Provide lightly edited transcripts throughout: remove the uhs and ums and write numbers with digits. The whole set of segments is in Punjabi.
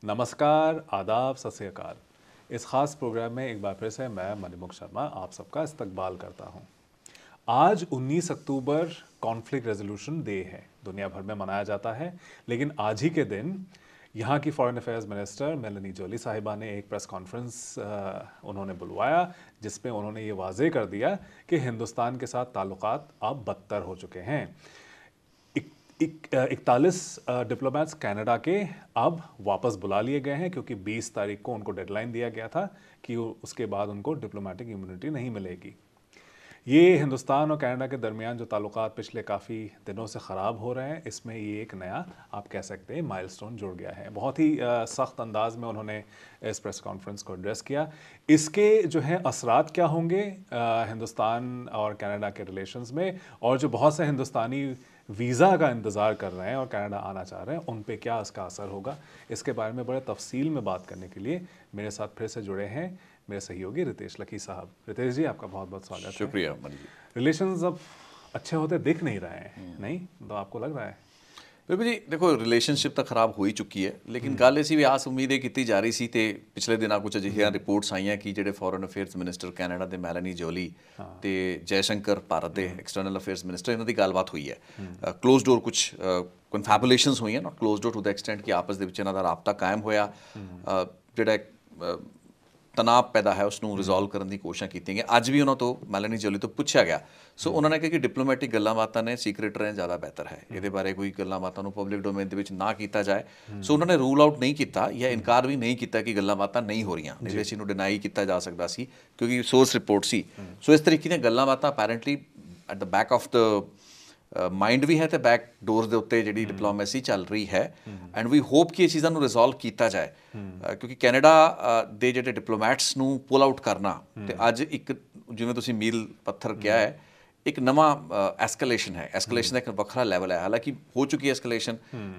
नमस्कार, आदाब, सत श्री अकाल। इस ख़ास प्रोग्राम में एक बार फिर से मैं मणिमुख शर्मा आप सबका इस्तकबाल करता हूं। आज 19 अक्टूबर कॉन्फ्लिक्ट रेजोल्यूशन डे है, दुनिया भर में मनाया जाता है। लेकिन आज ही के दिन यहाँ की foreign affairs minister Melanie Joly साहिबा ने एक प्रेस कॉन्फ्रेंस उन्होंने बुलवाया, जिसमें उन्होंने ये वाजे कर दिया कि हिंदुस्तान के साथ ताल्लुकात अब बदतर हो चुके हैं। 41 डिप्लोमेट्स कनाडा के अब वापस बुला लिए गए हैं, क्योंकि 20 तारीख को उनको डेडलाइन दिया गया था कि उसके बाद उनको डिप्लोमेटिक इम्यूनिटी नहीं मिलेगी। ये हिंदुस्तान और कनाडा के दरमियान जो ताल्लुकात पिछले काफ़ी दिनों से ख़राब हो रहे हैं, इसमें ये एक नया आप कह सकते हैं माइलस्टोन जुड़ गया है। बहुत ही सख्त अंदाज में उन्होंने इस प्रेस कॉन्फ्रेंस को एड्रेस किया। इसके जो है असरात क्या होंगे हिंदुस्तान और कनाडा के रिलेशंस में, और जो बहुत से हिंदुस्तानी वीज़ा का इंतज़ार कर रहे हैं और कनाडा आना चाह रहे हैं, उन पे क्या इसका असर होगा, इसके बारे में बड़े तफसील में बात करने के लिए मेरे साथ फिर से जुड़े हैं मेरे सहयोगी रितेश लकी साहब। रितेश जी, आपका बहुत बहुत स्वागत है। शुक्रिया मनी जी। रिलेशंस अब अच्छे होते दिख नहीं रहे हैं, नहीं तो आपको लग रहा है? बिल्कुल जी, देखो रिलेशनशिप ਤਾਂ ਖਰਾਬ ਹੋ ਹੀ ਚੁੱਕੀ ਹੈ, ਲੇਕਿਨ ਗੱਲ ਅਸੀਂ ਵੀ ਆਸ ਉਮੀਦ ਇਹ ਕੀਤੀ ਜਾ ਰਹੀ ਸੀ ਤੇ ਪਿਛਲੇ ਦਿਨਾਂ ਕੁਝ ਅਜਿਹੀਆਂ ਰਿਪੋਰਟਸ ਆਈਆਂ ਕਿ ਜਿਹੜੇ ਫੋਰਨ ਅਫੇਅਰਸ ਮਿਨਿਸਟਰ ਕੈਨੇਡਾ ਦੇ ਮੈਲਾਨੀ ਜੋਲੀ ਤੇ ਜੈਸ਼ੰਕਰ ਭਾਰਤ ਦੇ ਐਕਸਟਰਨਲ ਅਫੇਅਰਸ ਮਿਨਿਸਟਰ, ਇਹਨਾਂ ਦੀ ਗੱਲਬਾਤ ਹੋਈ ਹੈ। ਕਲੋਜ਼ ਡੋਰ ਕੁਝ ਕਨਫੈਬੂਲੇਸ਼ਨਸ ਹੋਈਆਂ, not close door to the extent ਕਿ ਆਪਸ ਦੇ ਵਿੱਚ ਇਹਨਾਂ ਦਾ ਰਾਬਤਾ ਕਾਇਮ ਹੋਇਆ, ਜਿਹੜਾ ਤਣਾਅ ਪੈਦਾ ਹੈ ਉਸ ਨੂੰ ਰਿਜ਼ੋਲਵ ਕਰਨ ਦੀ ਕੋਸ਼ਿਸ਼ਾਂ ਕੀਤੀਆਂ ਗਈਆਂ। ਅੱਜ ਵੀ ਉਹਨਾਂ ਤੋਂ ਮੈਲਾਨੀ ਜੋਲੀ ਤੋਂ ਪੁੱਛਿਆ ਗਿਆ, ਸੋ ਉਹਨਾਂ ਨੇ ਕਿਹਾ ਕਿ ਡਿਪਲੋਮੈਟਿਕ ਗੱਲਾਂ ਬਾਤਾਂ ਨੇ ਸੀਕ੍ਰੇਟ ਰਹਿਣ ਜ਼ਿਆਦਾ ਬਿਹਤਰ ਹੈ, ਇਹਦੇ ਬਾਰੇ ਕੋਈ ਗੱਲਾਂ ਬਾਤਾਂ ਨੂੰ ਪਬਲਿਕ ਡੋਮੇਨ ਦੇ ਵਿੱਚ ਨਾ ਕੀਤਾ ਜਾਏ। ਸੋ ਉਹਨਾਂ ਨੇ ਰੂਲ ਆਊਟ ਨਹੀਂ ਕੀਤਾ ਜਾਂ ਇਨਕਾਰ ਵੀ ਨਹੀਂ ਕੀਤਾ ਕਿ ਗੱਲਾਂ ਬਾਤਾਂ ਨਹੀਂ ਹੋ ਰਹੀਆਂ, ਨਹੀਂ ਇਸ ਨੂੰ ਡਿਨਾਈ ਕੀਤਾ ਜਾ ਸਕਦਾ ਸੀ ਕਿਉਂਕਿ ਸੋਰਸ ਰਿਪੋਰਟ ਸੀ। ਸੋ ਇਸ ਤਰੀਕੇ ਦੀਆਂ ਗੱਲਾਂ ਬਾਤਾਂ apparently at the back of the mind ਵੀ ਹੈ ਤੇ ਬੈਕ ਡੋਰਸ ਦੇ ਉੱਤੇ ਜਿਹੜੀ ਡਿਪਲੋਮੈਸੀ ਚੱਲ ਰਹੀ ਹੈ, ਐਂਡ ਵੀ ਹੋਪ ਕਿ ਇਹ ਚੀਜ਼ਾਂ ਨੂੰ ਰਿਜ਼ੋਲਵ ਕੀਤਾ ਜਾਏ, ਕਿਉਂਕਿ ਕੈਨੇਡਾ ਦੇ ਜਿਹੜੇ ਡਿਪਲੋਮੈਟਸ ਨੂੰ ਪੁੱਲ ਆਊਟ ਕਰਨਾ ਤੇ ਅੱਜ ਇੱਕ ਜਿਵੇਂ ਤੁਸੀਂ ਮੀਲ ਪੱਥਰ ਕਿਹਾ ਹੈ, ਇੱਕ ਨਵਾਂ ਐਸਕੇਲੇਸ਼ਨ ਹੈ। ਐਸਕੇਲੇਸ਼ਨ ਦਾ ਇੱਕ ਵੱਖਰਾ ਲੈਵਲ ਹੈ। ਹਾਲਾਂਕਿ ਹੋ ਚੁੱਕੀ ਐਸਕੇਲੇਸ਼ਨ,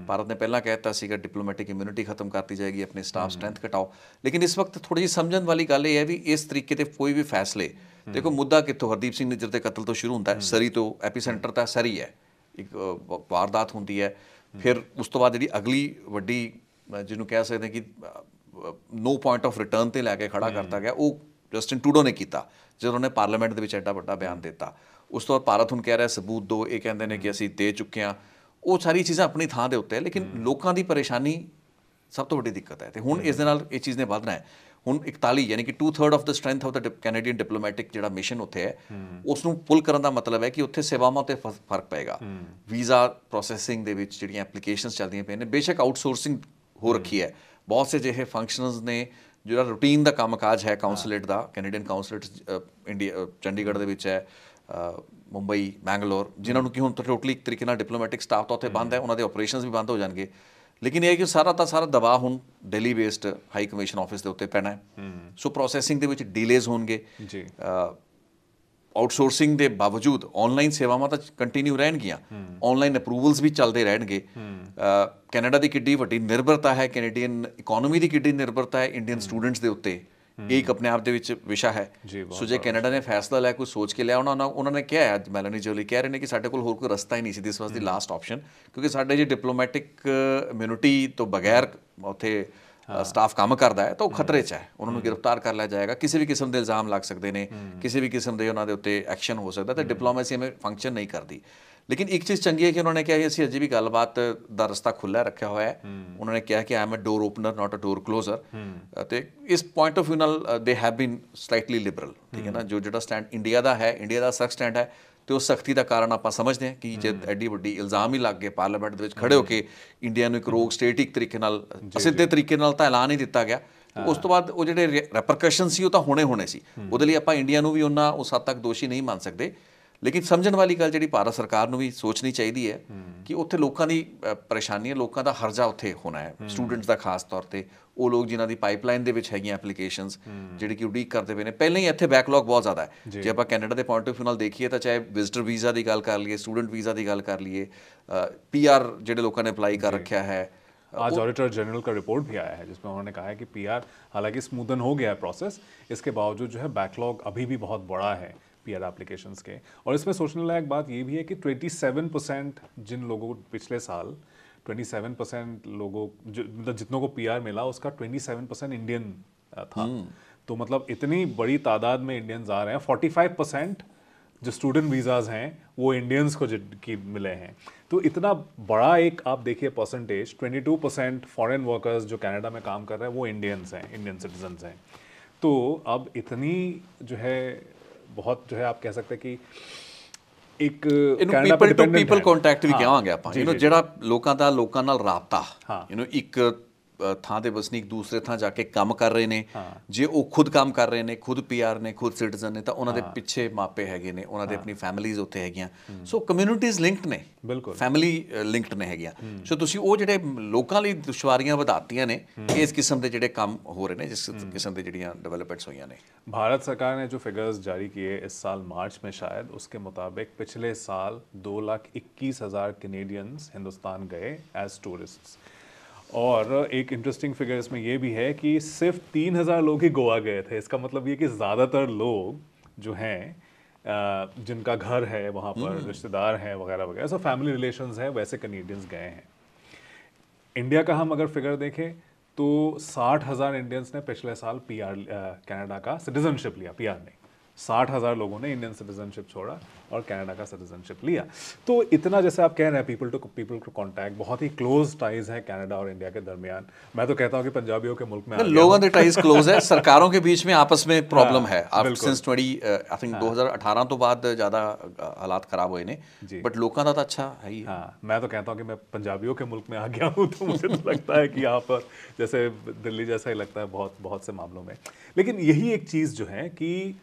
ਭਾਰਤ ਨੇ ਪਹਿਲਾਂ ਕਹਿ ਦਿੱਤਾ ਸੀਗਾ ਡਿਪਲੋਮੈਟਿਕ ਇਮਿਊਨਿਟੀ ਖਤਮ ਕਰਤੀ ਜਾਏਗੀ, ਆਪਣੇ ਸਟਾਫ ਸਟਰੈਂਥ ਘਟਾਓ, ਲੇਕਿਨ ਇਸ ਵਕਤ ਥੋੜ੍ਹੀ ਜਿਹੀ ਸਮਝਣ ਵਾਲੀ ਗੱਲ ਇਹ ਹੈ ਵੀ ਇਸ ਤਰੀਕੇ ਦੇ ਕੋਈ ਵੀ ਫੈਸਲੇ, ਦੇਖੋ ਮੁੱਦਾ ਕਿੱਥੋਂ ਹਰਦੀਪ ਸਿੰਘ ਨਿੱਜਰ ਦੇ ਕਤਲ ਤੋਂ ਸ਼ੁਰੂ ਹੁੰਦਾ ਹੈ, ਸਰੀ ਤੋਂ, ਐਪੀਸੈਂਟਰ ਤਾਂ ਸਰੀ ਹੈ, ਇੱਕ ਵਾਰਦਾਤ ਹੁੰਦੀ ਹੈ, ਫਿਰ ਉਸ ਤੋਂ ਬਾਅਦ ਜਿਹੜੀ ਅਗਲੀ ਵੱਡੀ ਜਿਹਨੂੰ ਕਹਿ ਸਕਦੇ ਕਿ ਨੋ ਪੁਆਇੰਟ ਆਫ ਰਿਟਰਨ 'ਤੇ ਲੈ ਕੇ ਖੜਾ ਕਰਤਾ ਗਿਆ, ਉਹ ਜਸਟਿਨ ਟਰੂਡੋ ਨੇ ਕੀਤਾ ਜਦੋਂ ਉਹਨੇ ਪਾਰਲੀਮੈਂਟ ਦੇ ਵਿੱਚ ਐਡਾ ਵੱਡਾ ਬਿਆਨ ਦਿੱਤਾ। ਉਸ ਤੋਂ ਬਾਅਦ ਭਾਰਤ ਹੁਣ ਕਹਿ ਰਿਹਾ ਸਬੂਤ ਦਿਓ, ਇਹ ਕਹਿੰਦੇ ਨੇ ਕਿ ਅਸੀਂ ਦੇ ਚੁੱਕੇ ਹਾਂ। ਉਹ ਸਾਰੀ ਚੀਜ਼ਾਂ ਆਪਣੀ ਥਾਂ ਦੇ ਉੱਤੇ ਹੈ, ਲੇਕਿਨ ਲੋਕਾਂ ਦੀ ਪਰੇਸ਼ਾਨੀ ਸਭ ਤੋਂ ਵੱਡੀ ਦਿੱਕਤ ਹੈ ਤੇ ਹੁਣ ਇਸ ਦੇ ਨਾਲ ਇਹ ਚੀਜ਼ ਨੇ ਵਧਣਾ ਹੈ। ਹੁਣ 41 ਯਾਨੀ ਕਿ 2/3 of the strength of the Canadian diplomatic ਜਿਹੜਾ ਮਿਸ਼ਨ ਉੱਥੇ ਹੈ, ਉਸ ਨੂੰ ਪੁੱਲ ਕਰਨ ਦਾ ਮਤਲਬ ਹੈ ਕਿ ਉੱਥੇ ਸੇਵਾਵਾਂ 'ਤੇ ਫਰਕ ਪਏਗਾ। ਵੀਜ਼ਾ ਪ੍ਰੋਸੈਸਿੰਗ ਦੇ ਵਿੱਚ ਜਿਹੜੀਆਂ ਐਪਲੀਕੇਸ਼ਨਸ ਚੱਲਦੀਆਂ ਪਈਆਂ ਨੇ, ਬੇਸ਼ੱਕ ਆਊਟਸੋਰਸਿੰਗ ਹੋ ਰੱਖੀ ਹੈ, ਬਹੁਤ ਸੇ ਜਿਹੇ ਫੰਕਸ਼ਨਸ ਨੇ ਜਿਹੜਾ ਰੂਟੀਨ ਦਾ ਕੰਮਕਾਜ ਹੈ ਕਾਉਂਸਲੇਟ ਦਾ, ਕੈਨੇਡੀਅਨ ਕਾਉਂਸਲੇਟ ਇੰਡੀਆ ਚੰਡੀਗੜ੍ਹ ਦੇ ਵਿੱਚ ਹੈ, ਮੁੰਬਈ, ਬੈਂਗਲੋਰ, ਜਿਨ੍ਹਾਂ ਨੂੰ ਕਿ ਹੁਣ ਟੋਟਲੀ ਇੱਕ ਤਰੀਕੇ ਨਾਲ ਡਿਪਲੋਮੈਟਿਕ ਸਟਾਫ ਤਾਂ ਉੱਥੇ ਬੰਦ ਹੈ, ਉਹਨਾਂ ਦੇ ਆਪਰੇਸ਼ਨਸ ਵੀ ਬੰਦ ਹੋ ਜਾਣਗੇ। ਲੇਕਿਨ ਇਹ ਹੈ ਕਿ ਸਾਰਾ ਦਾ ਸਾਰਾ ਦਬਾਅ ਹੁਣ Delhi based high commission office ਦੇ ਉੱਤੇ ਪੈਣਾ ਹੈ। ਸੋ ਪ੍ਰੋਸੈਸਿੰਗ ਦੇ ਵਿੱਚ ਡੀਲੇਜ਼ ਹੋਣਗੇ ਜੀ। ਆਊਟਸੋਰਸਿੰਗ ਦੇ ਬਾਵਜੂਦ ਆਨਲਾਈਨ ਸੇਵਾਵਾਂ ਤਾਂ ਕੰਟੀਨਿਊ ਰਹਿਣਗੀਆਂ, ਆਨਲਾਈਨ ਅਪਰੂਵਲਸ ਵੀ ਚੱਲਦੇ ਰਹਿਣਗੇ। ਕੈਨੇਡਾ ਦੀ ਕਿੱਡੀ ਵੱਡੀ ਨਿਰਭਰਤਾ ਹੈ, ਕੈਨੇਡੀਅਨ ਇਕੋਨਮੀ ਦੀ ਕਿੱਡੀ ਨਿਰਭਰਤਾ ਹੈ ਇੰਡੀਅਨ ਸਟੂਡੈਂਟਸ ਦੇ ਉੱਤੇ, ਇਹ ਇੱਕ ਆਪਣੇ ਆਪ ਦੇ ਵਿੱਚ ਵਿਸ਼ਾ ਹੈ। ਸੋ ਜੇ ਕੈਨੇਡਾ ਨੇ ਫੈਸਲਾ ਲਿਆ, ਕੋਈ ਸੋਚ ਕੇ ਲਿਆ, ਉਹਨਾਂ ਨੇ ਕਿਹਾ, ਅੱਜ ਮੈਲਾਨੀ ਜੋਲੀ ਕਹਿ ਰਹੇ ਨੇ ਕਿ ਸਾਡੇ ਕੋਲ ਹੋਰ ਕੋਈ ਰਸਤਾ ਹੀ ਨਹੀਂ ਸੀ, ਦਿਸ ਵਾਸ ਦੀ ਲਾਸਟ ਆਪਸ਼ਨ, ਕਿਉਂਕਿ ਸਾਡੇ ਜੇ ਡਿਪਲੋਮੈਟਿਕ ਇਮਿਊਨਿਟੀ ਤੋਂ ਬਗੈਰ ਉੱਥੇ ਸਟਾਫ ਕੰਮ ਕਰਦਾ ਹੈ ਤਾਂ ਉਹ ਖਤਰੇ 'ਚ ਹੈ, ਉਹਨਾਂ ਨੂੰ ਗ੍ਰਿਫਤਾਰ ਕਰ ਲਿਆ ਜਾਏਗਾ, ਕਿਸੇ ਵੀ ਕਿਸਮ ਦੇ ਇਲਜ਼ਾਮ ਲੱਗ ਸਕਦੇ ਨੇ, ਕਿਸੇ ਵੀ ਕਿਸਮ ਦੇ ਉਹਨਾਂ ਦੇ ਉੱਤੇ ਐਕਸ਼ਨ ਹੋ ਸਕਦਾ, ਤੇ ਡਿਪਲੋਮੈਸੀ ਐਵੇਂ ਫੰਕਸ਼ਨ ਨਹੀਂ ਕਰਦੀ। ਲੇਕਿਨ ਇੱਕ ਚੀਜ਼ ਚੰਗੀ ਹੈ ਕਿ ਉਹਨਾਂ ਨੇ ਕਿਹਾ ਅਸੀਂ ਅਜੇ ਵੀ ਗੱਲਬਾਤ ਦਾ ਰਸਤਾ ਖੁੱਲ੍ਹਾ ਰੱਖਿਆ ਹੋਇਆ ਹੈ। ਉਹਨਾਂ ਨੇ ਕਿਹਾ ਕਿ I am a door opener not a door closer, ਅਤੇ ਇਸ ਪੁਆਇੰਟ ਆਫ ਵਿਊ ਨਾਲ they have been slightly Liberal, ਠੀਕ ਹੈ ਨਾ। ਜਿਹੜਾ ਸਟੈਂਡ ਇੰਡੀਆ ਦਾ ਹੈ, ਇੰਡੀਆ ਦਾ ਸਖਤ ਸਟੈਂਡ ਹੈ, ਅਤੇ ਉਸ ਸਖਤੀ ਦਾ ਕਾਰਨ ਆਪਾਂ ਸਮਝਦੇ ਹਾਂ ਕਿ ਜਦ ਐਡੀ ਵੱਡੀ ਇਲਜ਼ਾਮ ਹੀ ਲੱਗ ਗਏ, ਪਾਰਲੀਮੈਂਟ ਦੇ ਵਿੱਚ ਖੜ੍ਹੇ ਹੋ ਕੇ ਇੰਡੀਆ ਨੂੰ ਇੱਕ ਰੋਗ ਸਟੇਟ ਇੱਕ ਤਰੀਕੇ ਨਾਲ ਅਸਿੱਧੇ ਤਰੀਕੇ ਨਾਲ ਤਾਂ ਐਲਾਨ ਹੀ ਦਿੱਤਾ ਗਿਆ, ਉਸ ਤੋਂ ਬਾਅਦ ਉਹ ਜਿਹੜੇ ਰੈਪਰਕਸ਼ਨ ਸੀ ਉਹ ਤਾਂ ਹੋਣੇ ਸੀ। ਉਹਦੇ ਲਈ ਆਪਾਂ ਇੰਡੀਆ ਨੂੰ ਵੀ ਉਸ ਹੱਦ ਤੱਕ ਦੋਸ਼ੀ ਨਹੀਂ ਮੰਨ ਸਕਦੇ, ਲੇਕਿਨ ਸਮਝਣ ਵਾਲੀ ਗੱਲ ਜਿਹੜੀ ਭਾਰਤ ਸਰਕਾਰ ਨੂੰ ਵੀ ਸੋਚਣੀ ਚਾਹੀਦੀ ਹੈ ਕਿ ਉੱਥੇ ਲੋਕਾਂ ਦੀ ਪਰੇਸ਼ਾਨੀ ਹੈ, ਲੋਕਾਂ ਦਾ ਹਰਜਾ ਉੱਥੇ ਹੋਣਾ ਹੈ, ਸਟੂਡੈਂਟਸ ਦਾ ਖਾਸ ਤੌਰ 'ਤੇ, ਉਹ ਲੋਕ ਜਿਨ੍ਹਾਂ ਦੀ ਪਾਈਪਲਾਈਨ ਦੇ ਵਿੱਚ ਹੈਗੀਆਂ ਐਪਲੀਕੇਸ਼ਨਸ, ਜਿਹੜੇ ਕਿ ਉਡੀਕ ਕਰਦੇ ਪਏ ਨੇ। ਪਹਿਲਾਂ ਹੀ ਇੱਥੇ ਬੈਕਲੌਗ ਬਹੁਤ ਜ਼ਿਆਦਾ ਹੈ। ਜੇ ਆਪਾਂ ਕੈਨੇਡਾ ਦੇ ਪੁਆਇੰਟ ਆਫ ਵਿਊ ਨਾਲ ਦੇਖੀਏ ਤਾਂ ਚਾਹੇ ਵਿਜ਼ਟਰ ਵੀਜ਼ਾ ਦੀ ਗੱਲ ਕਰ ਲਈਏ, ਸਟੂਡੈਂਟ ਵੀਜ਼ਾ ਦੀ ਗੱਲ ਕਰ ਲਈਏ, PR ਜਿਹੜੇ ਲੋਕਾਂ ਨੇ ਅਪਲਾਈ ਕਰ ਰੱਖਿਆ है। आज ऑडिटर जनरल का रिपोर्ट भी आया है जिसमें उन्होंने कहा है कि PR हालांकि स्मूदन हो गया है प्रोसेस, इसके बावजूद जो है बैकलॉग अभी भी बहुत बड़ा है PR एप्लीकेशंस के। और इसमें सोचने लायक बात ये भी है कि 27% जिन लोगों को पिछले साल 27% लोगों जो मतलब जितनों को पीआर मिला उसका 27% इंडियन था। तो मतलब इतनी बड़ी तादाद में इंडियंस आ रहे हैं। 45% जो स्टूडेंट वीज़ाज हैं वो इंडियंस को की मिले हैं। तो इतना बड़ा एक आप देखिए परसेंटेज, 22% फॉरेन वर्कर्स जो कनाडा में काम कर रहे हैं वो इंडियंस हैं, इंडियन सिटीजन्स हैं। तो अब इतनी जो है बहुत जो है आप कह सकते हैं कि ਇੱਕ Canada people to people contact ਵੀ ਕਹਾਂਗੇ ਆਪਾਂ, ਜਿਹੜਾ ਲੋਕਾਂ ਨਾਲ ਰਾਬਤਾ, ਇੱਕ ਥਾਂ ਦੇ ਵਸਨੀਕ ਦੂਸਰੇ ਥਾਂ ਜਾ ਕੇ ਕੰਮ ਕਰ ਰਹੇ ਨੇ, ਜੇ ਉਹ ਖੁਦ ਕੰਮ ਕਰ ਰਹੇ ਨੇ, ਖੁਦ ਪੀਆਰ ਨੇ, ਖੁਦ ਸਿਟੀਜ਼ਨ ਨੇ, ਤਾਂ ਉਹਨਾਂ ਦੇ ਪਿੱਛੇ ਮਾਪੇ ਹੈਗੇ ਨੇ, ਉਹਨਾਂ ਦੇ ਆਪਣੀ ਫੈਮਿਲੀਜ਼ ਉੱਥੇ ਹੈਗੀਆਂ। ਸੋ ਕਮਿਊਨਿਟੀਜ਼ ਲਿੰਕਡ ਨੇ, ਬਿਲਕੁਲ ਫੈਮਿਲੀ ਲਿੰਕਡ ਨੇ ਹੈਗੀਆਂ। ਸੋ ਤੁਸੀਂ ਉਹ ਜਿਹੜੇ ਲੋਕਾਂ ਲਈ ਦੁਸ਼ਵਾਰੀਆਂ ਵਧਾਤੀਆਂ ਨੇ, ਇਸ ਕਿਸਮ ਦੇ ਜਿਹੜੇ ਕੰਮ ਹੋ ਰਹੇ ਨੇ, ਜਿਸ किस्म की जड़ियाँ डेवलपमेंट्स हुई ने। भारत सरकार ने जो फिगर्स जारी किए इस साल मार्च में शायद, उसके मुताबिक पिछले साल 2,21,000 कैनेडियंस हिंदुस्तान गए एज टूरिस्ट्स। और एक इंटरेस्टिंग फिगर इसमें ये भी है कि सिर्फ 3,000 लोग ही गोवा गए थे। इसका मतलब ये कि ज़्यादातर लोग जो हैं जिनका घर है वहाँ पर, रिश्तेदार हैं वगैरह वगैरह, सब फैमिली रिलेशंस है, वैसे कैनेडियंस गए हैं। इंडिया का हम अगर फिगर देखें तो 60,000 इंडियंस ने पिछले साल पीआर कनाडा का सिटीजनशिप लिया, पीआर नहीं, 60,000 लोगों ने इंडियन सिटीजनशिप छोड़ा और कनाडा का सिटीजनशिप लिया। तो इतना जैसे आप कह रहे हैं पीपल टू कॉन्टैक्ट, बहुत ही क्लोज टाइज है कनाडा और इंडिया के दरमियान। मैं तो कहता हूँ कि पंजाबियों के मुल्क में लोगों के टाइज क्लोज है, सरकारों के बीच में आपस में प्रॉब्लम है। सिंस 2018 तो बाद ज़्यादा हालात खराब हुए ने, बट लोगों का तो अच्छा है ही। हाँ, मैं तो कहता हूँ कि मैं पंजाबियों के मुल्क में आ गया हूँ, तो मुझे तो लगता है कि यहाँ पर जैसे दिल्ली जैसा ही लगता है बहुत से मामलों में। लेकिन यही एक चीज़ जो है कि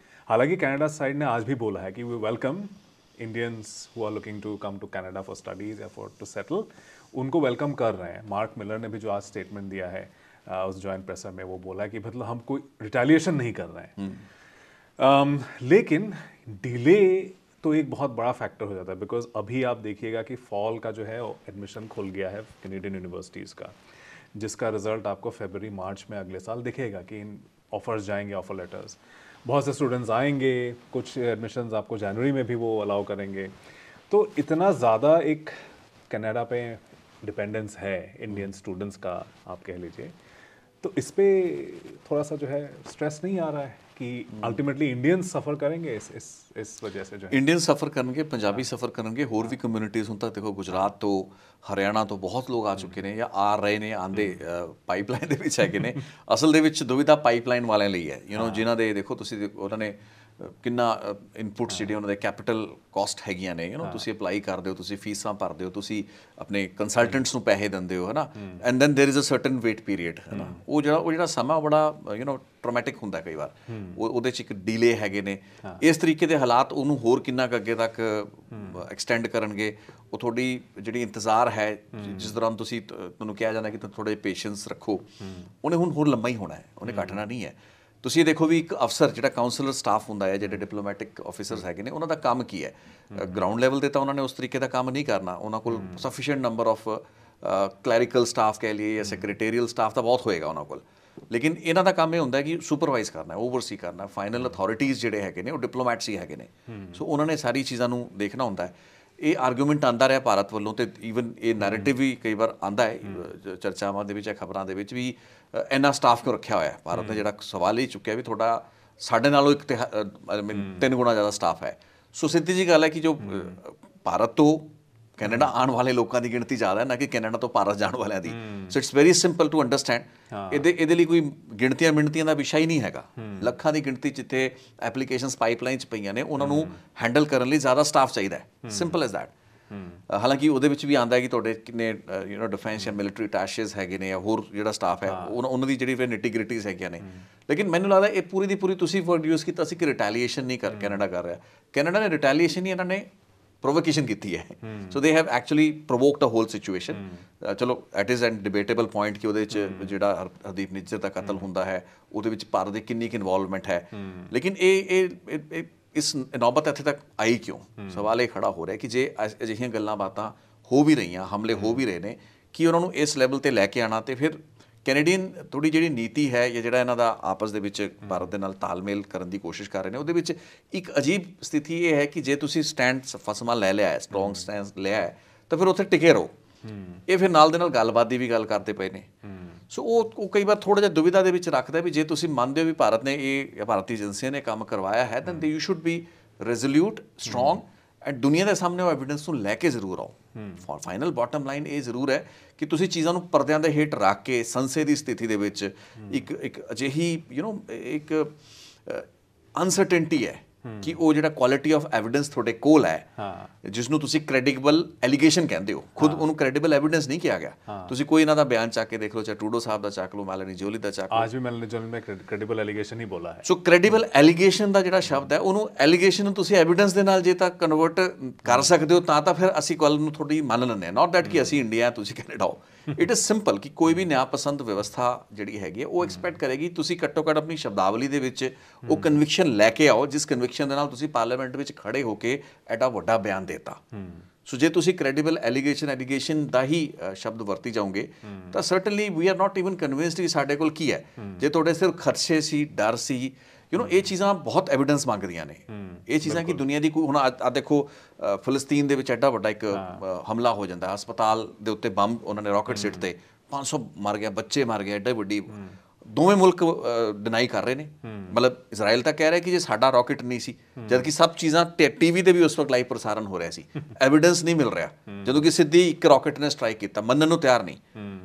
हालांकि कनाडा साइड ने आज भी बोला है कि we welcome Indians who are looking to come to Canada for studies या फॉर टू सेटल, उनको वेलकम कर रहे हैं। मार्क मिलर ने भी जो आज स्टेटमेंट दिया है उस जॉइंट प्रेसर में, वो बोला है कि मतलब हम कोई रिटेलिएशन नहीं कर रहे हैं। लेकिन डिले तो एक बहुत बड़ा फैक्टर हो जाता है, बिकॉज अभी आप देखिएगा कि फॉल का जो है एडमिशन खुल गया है कैनेडियन यूनिवर्सिटीज़ का, जिसका रिजल्ट आपको फरवरी मार्च में अगले साल दिखेगा कि इन ऑफर्स जाएंगे, ऑफर लेटर्स, बहुत से स्टूडेंट्स आएंगे, कुछ एडमिशन्स आपको जनवरी में भी वो अलाउ करेंगे। तो इतना ज़्यादा एक कनाडा पे डिपेंडेंस है इंडियन स्टूडेंट्स का, आप कह लीजिए, तो इस पे थोड़ा सा जो है स्ट्रेस नहीं आ रहा है कि अल्टीमेटली इंडियंस सफ़र करेंगे इस वजह से? जो इंडियन सफ़र करेंगे, पंजाबी सफ़र करेंगे, होर भी कम्यूनिटीज़ ਹੁਣ तक देखो गुजरात तो हरियाणा तो बहुत लोग आ चुके हैं या आ रहे ने, आंदे ਪਾਈਪਲਾਈਨ ਦੇ ਵਿੱਚ ਹੈਗੇ ਨੇ। ਅਸਲ ਦੇ ਵਿੱਚ ਦੁਵਿਧਾ ਪਾਈਪਲਾਈਨ ਵਾਲਿਆਂ ਲਈ ਹੈ, ਜਿਨ੍ਹਾਂ ਦੇ ਦੇਖੋ ਤੁਸੀਂ ਉਹਨਾਂ ਨੇ ਕਿੰਨਾ ਇਨਪੁਟਸ ਜਿਹੜੇ ਉਹਨਾਂ ਦੇ ਕੈਪੀਟਲ ਕਾਸਟ ਹੈਗੀਆਂ ਨੇ, ਤੁਸੀਂ ਅਪਲਾਈ ਕਰਦੇ ਹੋ, ਤੁਸੀਂ ਫੀਸਾਂ ਭਰਦੇ ਹੋ, ਤੁਸੀਂ ਆਪਣੇ ਕੰਸਲਟੈਂਟਸ ਨੂੰ ਪੈਸੇ ਦਿੰਦੇ ਹੋ, ਹੈ ਨਾ, and then there is a certain wait period, ਹੈ ਨਾ। ਉਹ ਜਿਹੜਾ ਸਮਾਂ ਬੜਾ ਟਰੋਮੈਟਿਕ ਹੁੰਦਾ ਕਈ ਵਾਰ, ਉਹਦੇ 'ਚ ਇੱਕ ਡੀਲੇ ਹੈਗੇ ਨੇ। ਇਸ ਤਰੀਕੇ ਦੇ ਹਾਲਾਤ ਉਹਨੂੰ ਹੋਰ ਕਿੰਨਾ ਕੁ ਅੱਗੇ ਤੱਕ ਐਕਸਟੈਂਡ ਕਰਨਗੇ, ਉਹ ਤੁਹਾਡੀ ਜਿਹੜੀ ਇੰਤਜ਼ਾਰ ਹੈ, ਜਿਸ ਦੌਰਾਨ ਤੁਹਾਨੂੰ ਕਿਹਾ ਜਾਂਦਾ ਕਿ ਥੋੜ੍ਹੇ ਪੇਸ਼ੈਂਸ ਰੱਖੋ, ਉਹਨੇ ਹੁਣ ਹੋਰ ਲੰਮਾ ਹੀ ਹੋਣਾ ਹੈ, ਉਹਨੇ ਘਟਣਾ ਨਹੀਂ ਹੈ। ਤੁਸੀਂ ਇਹ ਦੇਖੋ ਵੀ ਇੱਕ ਅਫਸਰ ਜਿਹੜਾ ਕਾਉਂਸਲਰ ਸਟਾਫ ਹੁੰਦਾ ਹੈ, ਜਿਹੜੇ ਡਿਪਲੋਮੈਟਿਕ ਆਫਿਸਰਸ ਹੈਗੇ ਨੇ, ਉਹਨਾਂ ਦਾ ਕੰਮ ਕੀ ਹੈ? ਗਰਾਊਂਡ ਲੈਵਲ 'ਤੇ ਤਾਂ ਉਹਨਾਂ ਨੇ ਉਸ ਤਰੀਕੇ ਦਾ ਕੰਮ ਨਹੀਂ ਕਰਨਾ, ਉਹਨਾਂ ਕੋਲ sufficient number of clerical staff ਕਹਿ ਲਈਏ ਜਾਂ ਸੈਕਟਰੀਅਲ ਸਟਾਫ ਤਾਂ ਬਹੁਤ ਹੋਏਗਾ ਉਹਨਾਂ ਕੋਲ, ਲੇਕਿਨ ਇਹਨਾਂ ਦਾ ਕੰਮ ਇਹ ਹੁੰਦਾ ਕਿ ਸੁਪਰਵਾਈਜ਼ ਕਰਨਾ, ਓਵਰਸੀ ਕਰਨਾ। ਫਾਈਨਲ ਅਥਾਰਟੀਜ਼ ਜਿਹੜੇ ਹੈਗੇ ਨੇ ਉਹ ਡਿਪਲੋਮੈਟਸ ਹੀ ਹੈਗੇ ਨੇ, ਸੋ ਉਹਨਾਂ ਨੇ ਸਾਰੀ ਚੀਜ਼ਾਂ ਨੂੰ ਦੇਖਣਾ ਹੁੰਦਾ ਹੈ। ਇਹ ਆਰਗੂਮੈਂਟ ਆਉਂਦਾ ਰਿਹਾ ਭਾਰਤ ਵੱਲੋਂ, ਤੇ ਈਵਨ ਇਹ ਨੈਰੇਟਿਵ ਵੀ ਕਈ ਵਾਰ ਆਉਂਦਾ ਹੈ ਚਰਚਾਵਾਂ ਦੇ ਵਿੱਚ ਜਾਂ ਖਬਰਾਂ ਦੇ ਵਿੱਚ ਵੀ, ਇੰਨਾ ਸਟਾਫ ਕਿਉਂ ਰੱਖਿਆ ਹੋਇਆ ਭਾਰਤ ਨੇ? ਜਿਹੜਾ ਸਵਾਲ ਹੀ ਚੁੱਕਿਆ ਵੀ ਤੁਹਾਡਾ ਸਾਡੇ ਨਾਲੋਂ 3 ਗੁਣਾ ਜ਼ਿਆਦਾ ਸਟਾਫ ਹੈ। ਸੋ ਸਿੱਧੀ ਜੀ ਗੱਲ ਹੈ ਕਿ ਜੋ ਭਾਰਤ ਤੋਂ ਕੈਨੇਡਾ ਆਉਣ ਵਾਲੇ ਲੋਕਾਂ ਦੀ ਗਿਣਤੀ ਜ਼ਿਆਦਾ ਹੈ, ਨਾ ਕਿ ਕੈਨੇਡਾ ਤੋਂ ਭਾਰਤ ਜਾਣ ਵਾਲਿਆਂ ਦੀ। So it's very simple to understand. ਇਹਦੇ ਲਈ ਕੋਈ ਗਿਣਤੀਆਂ ਮਿਣਤੀਆਂ ਦਾ ਵਿਸ਼ਾ ਹੀ ਨਹੀਂ ਹੈਗਾ। ਲੱਖਾਂ ਦੀ ਗਿਣਤੀ ਜਿੱਥੇ ਐਪਲੀਕੇਸ਼ਨਸ ਪਾਈਪਲਾਈਨ 'ਚ ਪਈਆਂ ਨੇ, ਉਹਨਾਂ ਨੂੰ ਹੈਂਡਲ ਕਰਨ ਲਈ ਜ਼ਿਆਦਾ ਸਟਾਫ ਚਾਹੀਦਾ ਹੈ, ਸਿੰਪਲ ਐਜ਼ ਦੈਟ। ਹਾਲਾਂਕਿ ਉਹਦੇ ਵਿੱਚ ਵੀ ਆਉਂਦਾ ਹੈ ਕਿ ਤੁਹਾਡੇ ਕਿੰਨੇ ਡਿਫੈਂਸ ਜਾਂ ਮਿਲਟਰੀ ਅਟੈਚੇਸ ਹੈਗੇ ਨੇ, ਜਾਂ ਹੋਰ ਜਿਹੜਾ ਸਟਾਫ ਹੈ ਉਹਨਾਂ ਦੀ ਜਿਹੜੀ ਨਿਟੀ ਗ੍ਰਿਟੀਜ਼ ਹੈਗੀਆਂ ਨੇ। ਲੇਕਿਨ ਮੈਨੂੰ ਲੱਗਦਾ ਇਹ ਪੂਰੀ ਦੀ ਪੂਰੀ ਤੁਸੀਂ ਵਰਡ ਯੂਜ਼ ਕੀਤਾ ਸੀ ਕਿ ਰਿਟੈਲੀਏਸ਼ਨ ਨਹੀਂ ਕੈਨੇਡਾ ਕਰ ਰਿਹਾ। ਕੈਨੇਡਾ ਨੇ ਰਿਟੈਲੀਏਸ਼ਨ ਨਹੀਂ, ਇਹਨਾਂ ਨੇ ਪ੍ਰੋਵੋਕੇਸ਼ਨ ਕੀਤੀ ਹੈ। So they have actually provoked a whole situation. ਚਲੋ it is an debatable point ਕਿ ਉਹਦੇ 'ਚ ਜਿਹੜਾ ਹਰਦੀਪ ਨਿੱਜਰ ਦਾ ਕਤਲ ਹੁੰਦਾ ਹੈ, ਉਹਦੇ ਵਿੱਚ ਭਾਰਤ ਦੀ ਕਿੰਨੀ ਕੁ ਇਨਵੋਲਵਮੈਂਟ ਹੈ। ਲੇਕਿਨ ਇਹ ਇਸ ਨੌਬਤ ਇੱਥੇ ਤੱਕ ਆਈ ਕਿਉਂ? ਸਵਾਲ ਇਹ ਖੜਾ ਹੋ ਰਿਹਾ ਕਿ ਜੇ ਅਜਿਹੀਆਂ ਗੱਲਾਂ ਬਾਤਾਂ ਹੋ ਵੀ ਰਹੀਆਂ, ਹਮਲੇ ਹੋ ਵੀ ਰਹੇ ਨੇ, ਕਿ ਉਹਨਾਂ ਨੂੰ ਇਸ ਲੈਵਲ 'ਤੇ ਲੈ ਕੇ ਆਉਣਾ, ਅਤੇ ਫਿਰ ਕੈਨੇਡੀਅਨ ਥੋੜ੍ਹੀ ਜਿਹੜੀ ਨੀਤੀ ਹੈ ਜਾਂ ਜਿਹੜਾ ਇਹਨਾਂ ਦਾ ਆਪਸ ਦੇ ਵਿੱਚ ਭਾਰਤ ਦੇ ਨਾਲ ਤਾਲਮੇਲ ਕਰਨ ਦੀ ਕੋਸ਼ਿਸ਼ ਕਰ ਰਹੇ ਨੇ, ਉਹਦੇ ਵਿੱਚ ਇੱਕ ਅਜੀਬ ਸਥਿਤੀ ਇਹ ਹੈ ਕਿ ਜੇ ਤੁਸੀਂ ਸਟੈਂਡ ਫਸਮਾ ਲੈ ਲਿਆ ਹੈ, ਸਟਰੋਂਗ ਸਟੈਂਡ ਲਿਆ ਹੈ, ਤਾਂ ਫਿਰ ਉੱਥੇ ਟਿਕੇ ਰਹੋ। ਇਹ ਫਿਰ ਨਾਲ ਦੇ ਨਾਲ ਗੱਲਬਾਤ ਦੀ ਵੀ ਗੱਲ ਕਰਦੇ ਪਏ ਨੇ। ਸੋ ਉਹ ਕਈ ਵਾਰ ਥੋੜਾ ਜਿਹਾ ਦੁਵਿਧਾ ਦੇ ਵਿੱਚ ਰੱਖਦਾ ਵੀ ਜੇ ਤੁਸੀਂ ਮੰਨਦੇ ਹੋ ਵੀ ਭਾਰਤ ਨੇ ਇਹ ਭਾਰਤੀ ਏਜੰਸੀਆਂ ਨੇ ਕੰਮ ਕਰਵਾਇਆ ਹੈ ਤਾਂ you should be resolute, strong and ਦੁਨੀਆ ਦੇ ਸਾਹਮਣੇ ਉਹ ਐਵੀਡੈਂਸ ਨੂੰ ਲੈ ਕੇ ਜ਼ਰੂਰ ਆਓ। ਫਾਈਨਲ ਬਾਟਮ ਲਾਈਨ ਇਹ ਜ਼ਰੂਰ ਹੈ ਕਿ ਤੁਸੀਂ ਚੀਜ਼ਾਂ ਨੂੰ ਪਰਦਿਆਂ ਦੇ ਹੇਠ ਰੱਖ ਕੇ ਸੰਸ਼ੇ ਦੀ ਸਥਿਤੀ ਦੇ ਵਿੱਚ ਇੱਕ ਅਜਿਹੀ ਇੱਕ ਅਨਸਰਟੇਨਟੀ ਹੈ ਕਿ ਉਹ ਜਿਹੜਾ ਕੁਆਲਿਟੀ ਆਫ ਐਵੀਡੈਂਸ ਤੁਹਾਡੇ ਕੋਲ ਹੈ, ਜਿਸ ਨੂੰ ਤੁਸੀਂ ਕ੍ਰੈਡੀਬਲ ਐਲੀਗੇਸ਼ਨ ਕਹਿੰਦੇ ਹੋ, ਖੁਦ ਉਹਨੂੰ ਕ੍ਰੈਡੀਬਲ ਐਵੀਡੈਂਸ ਨਹੀਂ ਕਿਹਾ ਗਿਆ। ਤੁਸੀਂ ਕੋਈ ਇਹਨਾਂ ਦਾ ਬਿਆਨ ਚੱਕ ਕੇ ਦੇਖ ਲਓ, ਚਾਹੇ ਟਰੂਡੋ ਸਾਹਿਬ ਦਾ ਚੱਕ ਲਓ, ਮੈਲਨੀ ਜੋਲੀ ਦਾ ਚੱਕ ਲਓ। आज भी मैलनी जोली में क्रेडिबल एलिगेशन ही बोला है। ਸੋ ਕ੍ਰੈਡੀਬਲ ਐਲੀਗੇਸ਼ਨ ਦਾ ਜਿਹੜਾ ਸ਼ਬਦ ਹੈ ਉਹਨੂੰ ਐਲੀਗੇਸ਼ਨ ਨੂੰ ਤੁਸੀਂ ਐਵੀਡੈਂਸ ਦੇ ਨਾਲ ਜੇ ਤਾਂ ਕਨਵਰਟ ਕਰ ਸਕਦੇ ਹੋ ਤਾਂ ਫਿਰ ਅਸੀਂ ਗੱਲ ਨੂੰ ਥੋੜੀ ਮੰਨ ਲੈਂਦੇ ਹਾਂ। ਨਾਟ ਦੈਟ ਕਿ ਅਸੀਂ ਇੰਡੀਆ ਤੁਸੀਂ ਕੈਨੇਡਾ ਹੋ। ਇਟ ਇਜ਼ ਸਿੰਪਲ ਕਿ ਕੋਈ ਵੀ ਨਿਆਂ ਪਸੰਦ ਵਿਵਸਥਾ ਜਿਹੜੀ ਹੈਗੀ ਉਹ ਐਕਸਪੈਕਟ ਕਰੇਗੀ ਤੁਸੀਂ ਘੱਟੋ ਘੱਟ ਆਪਣੀ ਸ਼ਬਦਾਵਲੀ ਦੇ ਵਿੱਚ ਉਹ ਕਨਵਿਕਸ਼ਨ ਲੈ ਕੇ ਆਓ ਜਿਸ ਕਨਵਿਕਸ਼ਨ ਦੇ ਨਾਲ ਤੁਸੀਂ ਪਾਰਲੀਮੈਂਟ ਵਿੱਚ ਖੜੇ ਹੋ ਕੇ ਐਡਾ ਵੱਡਾ ਬਿਆਨ ਦੇਤਾ। ਸੋ ਜੇ ਤੁਸੀਂ ਕ੍ਰੈਡੀਬਲ ਐਲੀਗੇਸ਼ਨ ਦਾ ਹੀ ਸ਼ਬਦ ਵਰਤੀ ਜਾਓਗੇ ਤਾਂ certainly we are not even convinced ਕਿ ਸਾਡੇ ਕੋਲ ਕੀ ਹੈ। ਜੇ ਤੁਹਾਡੇ ਸਿਰਫ ਖਦਸ਼ੇ ਸੀ, ਡਰ ਸੀ, ਇਹ ਚੀਜ਼ਾਂ ਬਹੁਤ ਐਵੀਡੈਂਸ ਮੰਗਦੀਆਂ ਨੇ। ਇਹ ਚੀਜ਼ਾਂ ਕਿ ਦੁਨੀਆ ਦੀ ਕੋਈ ਹੁਣ ਆ ਦੇਖੋ ਫਿਲਸਤੀਨ ਦੇ ਵਿੱਚ ਐਡਾ ਵੱਡਾ ਇੱਕ ਹਮਲਾ ਹੋ ਜਾਂਦਾ, ਹਸਪਤਾਲ ਦੇ ਉੱਤੇ ਬੰਬ ਉਹਨਾਂ ਨੇ ਰਾਕਟ ਸਿੱਟ ਤੇ 500 ਮਰ ਗਿਆ, ਬੱਚੇ ਮਰ ਗਏ, ਐਡਾ ਵੱਡੀ ਦੋਵੇਂ ਮੁਲਕ ਡਿਨਾਈ ਕਰ ਰਹੇ ਨੇ। ਮਤਲਬ ਇਜ਼ਰਾਈਲ ਤਾਂ ਕਹਿ ਰਿਹਾ ਕਿ ਜੇ ਸਾਡਾ ਰਾਕਟ ਨਹੀਂ ਸੀ, ਜਦਕਿ ਸਭ ਚੀਜ਼ਾਂ ਟੀਵੀ ਤੇ ਵੀ ਉਸ ਵਕਤ ਲਾਈਵ ਪ੍ਰਸਾਰਣ ਹੋ ਰਿਹਾ ਸੀ, ਐਵੀਡੈਂਸ ਨਹੀਂ ਮਿਲ ਰਿਹਾ। ਜਦੋਂ ਕਿ ਸਿੱਧੀ ਇੱਕ ਰਾਕਟ ਨੇ ਸਟ੍ਰਾਈਕ ਕੀਤਾ, ਮੰਨਣ ਨੂੰ ਤਿਆਰ ਨਹੀਂ।